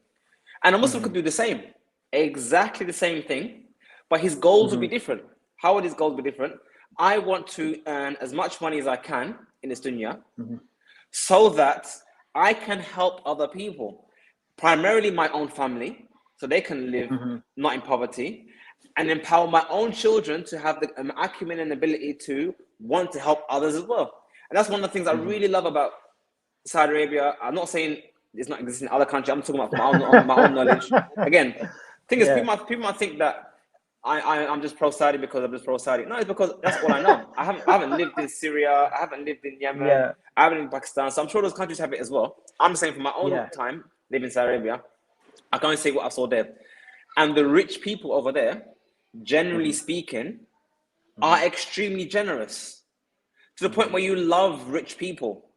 S1: And a Muslim could do the same, exactly the same thing, but his goals would be different. How would his goals be different? I want to earn as much money as I can in this dunya, so that I can help other people, primarily my own family, so they can live not in poverty, and empower my own children to have the acumen and ability to want to help others as well. And that's one of the things I really love about Saudi Arabia. I'm not saying it's not existing in other countries. I'm talking about my own knowledge. Again, thing is, people might think that I'm just pro-Saudi because I'm just pro-Saudi. No, it's because that's all I know. I haven't lived in Syria. I haven't lived in Yemen. I haven't lived in Pakistan. So I'm sure those countries have it as well. I'm saying from my own time living in Saudi Arabia, I can only say what I saw there. And the rich people over there, generally speaking, are extremely generous, to the point where you love rich people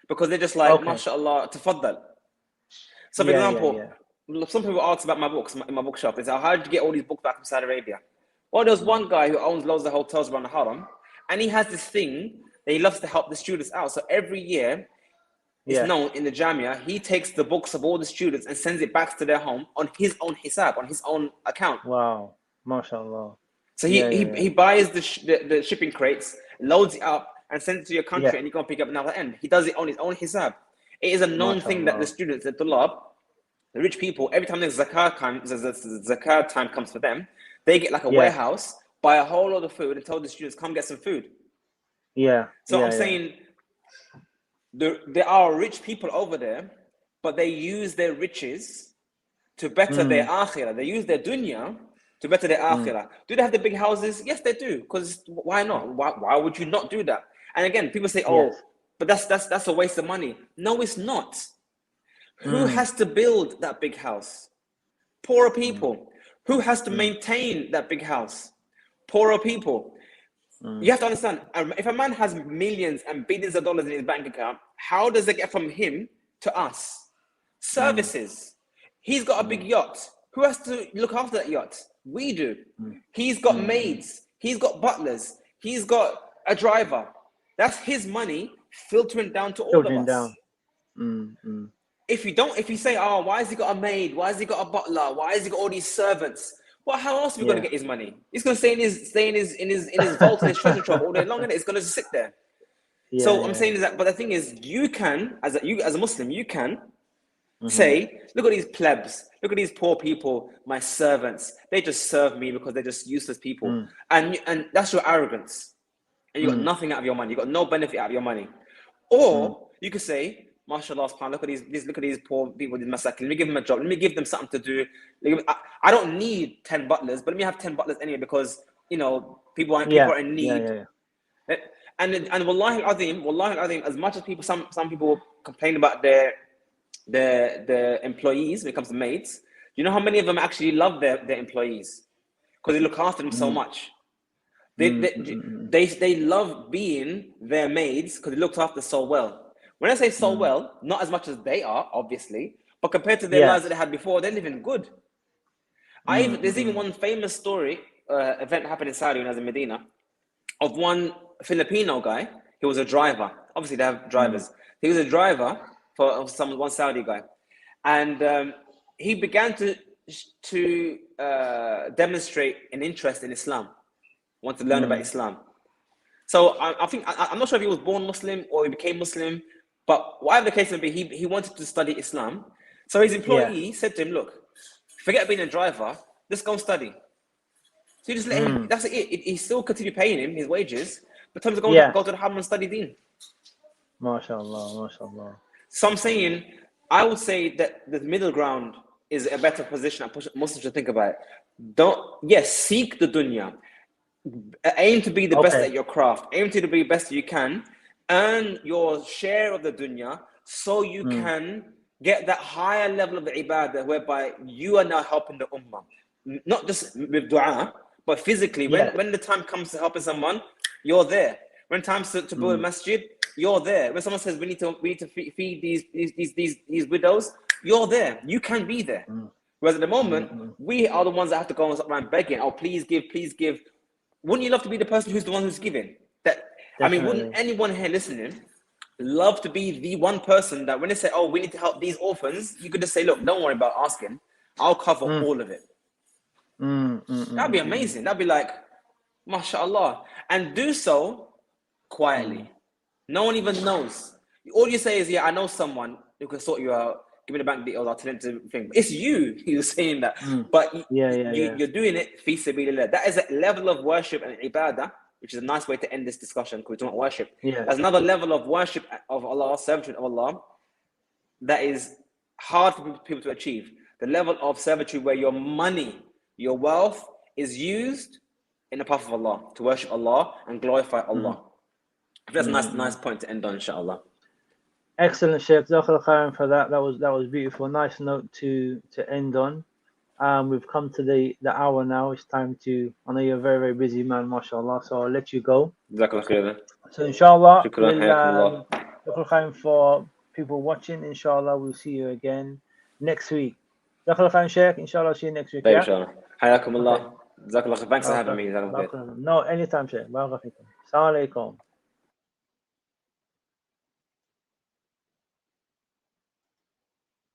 S1: because they're just like, mashallah, tafaddal. So for example, some people ask about my books in my bookshop. They say, how did you get all these books back from Saudi Arabia? Well, there's one guy who owns loads of hotels around the Haram, and he has this thing that he loves to help the students out. So every year, it's known in the Jamia, he takes the books of all the students and sends it back to their home on his own hisab, on his own account.
S2: Wow, mashallah.
S1: So he buys the shipping crates, loads it up, and sends it to your country, and you can pick up another end. He does it on his own hisab. It is a known thing that the students, the tulab, the rich people, every time there's zakat time comes for them, they get like a warehouse, buy a whole lot of food, and tell the students, come get some food. So I'm saying there are rich people over there, but they use their riches to better their akhirah. They use their dunya to better their akhirah. Do they have the big houses? Yes, they do. Because why not? Why would you not do that? And again, people say, but that's a waste of money. No, it's not. Who has to build that big house? Poorer people. Who has to maintain that big house? Poorer people. You have to understand, if a man has millions and billions of dollars in his bank account, how does it get from him to us? Services. He's got a big yacht. Who has to look after that yacht? We do. He's got maids. He's got butlers. He's got a driver. That's his money filtering down to all of us. If you say, why has he got a maid? Why has he got a butler? Why has he got all these servants? Well, how else are we going to get his money? He's going to stay in his vault, in his treasure trove all day long, and it's going to just sit there. I'm saying is that, but the thing is, you can, as a Muslim, you can say, look at these plebs, look at these poor people, my servants. They just serve me because they're just useless people, and that's your arrogance, and you got nothing out of your money. You got no benefit out of your money. Or you could say, mashallah, look at these poor people, these masakin. Let me give them a job. Let me give them something to do. I don't need 10 butlers, but let me have 10 butlers anyway, because people are in need. And wallahi al-azim, as much as people, some people complain about their employees when it comes to maids, do you know how many of them actually love their employees? Because they look after them so much. They love being their maids because they looked after so well. When I say so well, not as much as they are, obviously, but compared to their lives that they had before, they're living good. There's even one famous story, event happened in Saudi when I was in Medina, of one Filipino guy. He was a driver. Obviously, they have drivers. He was a driver for one Saudi guy, and he began to demonstrate an interest in Islam, wanted to learn about Islam. So I think I'm not sure if he was born Muslim or he became Muslim, but whatever the case may be, he wanted to study Islam. So his employee said to him, "Look, forget being a driver, just go and study." So you just let him. That's it. He still continued paying him his wages, but time to go to the Hammam and study Deen.
S2: MashaAllah, MashaAllah.
S1: So I'm saying, I would say that the middle ground is a better position. Muslims should think about it. Seek the dunya. Aim to be the best at your craft. Aim to be the best you can. Earn your share of the dunya so you can get that higher level of the ibadah whereby you are now helping the ummah. Not just with dua, but physically. When the time comes to helping someone, you're there. When it comes to build a masjid, you're there. When someone says we need to feed these widows, you're there. You can be there. Whereas at the moment, we are the ones that have to go and start around begging. Oh, please give, please give. Wouldn't you love to be the person who's the one who's giving? I mean, wouldn't anyone here listening love to be the one person that when they say, "Oh, we need to help these orphans," you could just say, "Look, don't worry about asking. I'll cover all of it." That'd be amazing. That'd be like, mashallah, and do so quietly. No one even knows. All you say is, "Yeah, I know someone who can sort you out. Give me the bank details. I'll tell him to thing." It's you who's saying that, but you're doing it fi sabilillah. That is a level of worship and ibadah, which is a nice way to end this discussion because we're talking about worship. There's another level of worship of Allah, servitude of Allah, that is hard for people to achieve. The level of servitude where your money, your wealth is used in the path of Allah to worship Allah and glorify Allah. That's a nice point to end on, inshallah.
S2: Excellent, Sheikh. Jazakallah khairan for that. That was beautiful. Nice note to end on. We've come to the hour now. It's time to. I know you're a very, very busy man, mashallah. So I'll let you go.
S1: Jazakallah khairan.
S2: So inshallah, jazakallah khairan for people watching. Inshallah, we'll see you again next week. Jazakallah khairan, Sheikh. Inshallah, see you next week.
S1: Inshallah. Hayakum Allah. Jazakallah. Thanks for having me.
S2: No, anytime, Sheikh. Assalamu alaikum.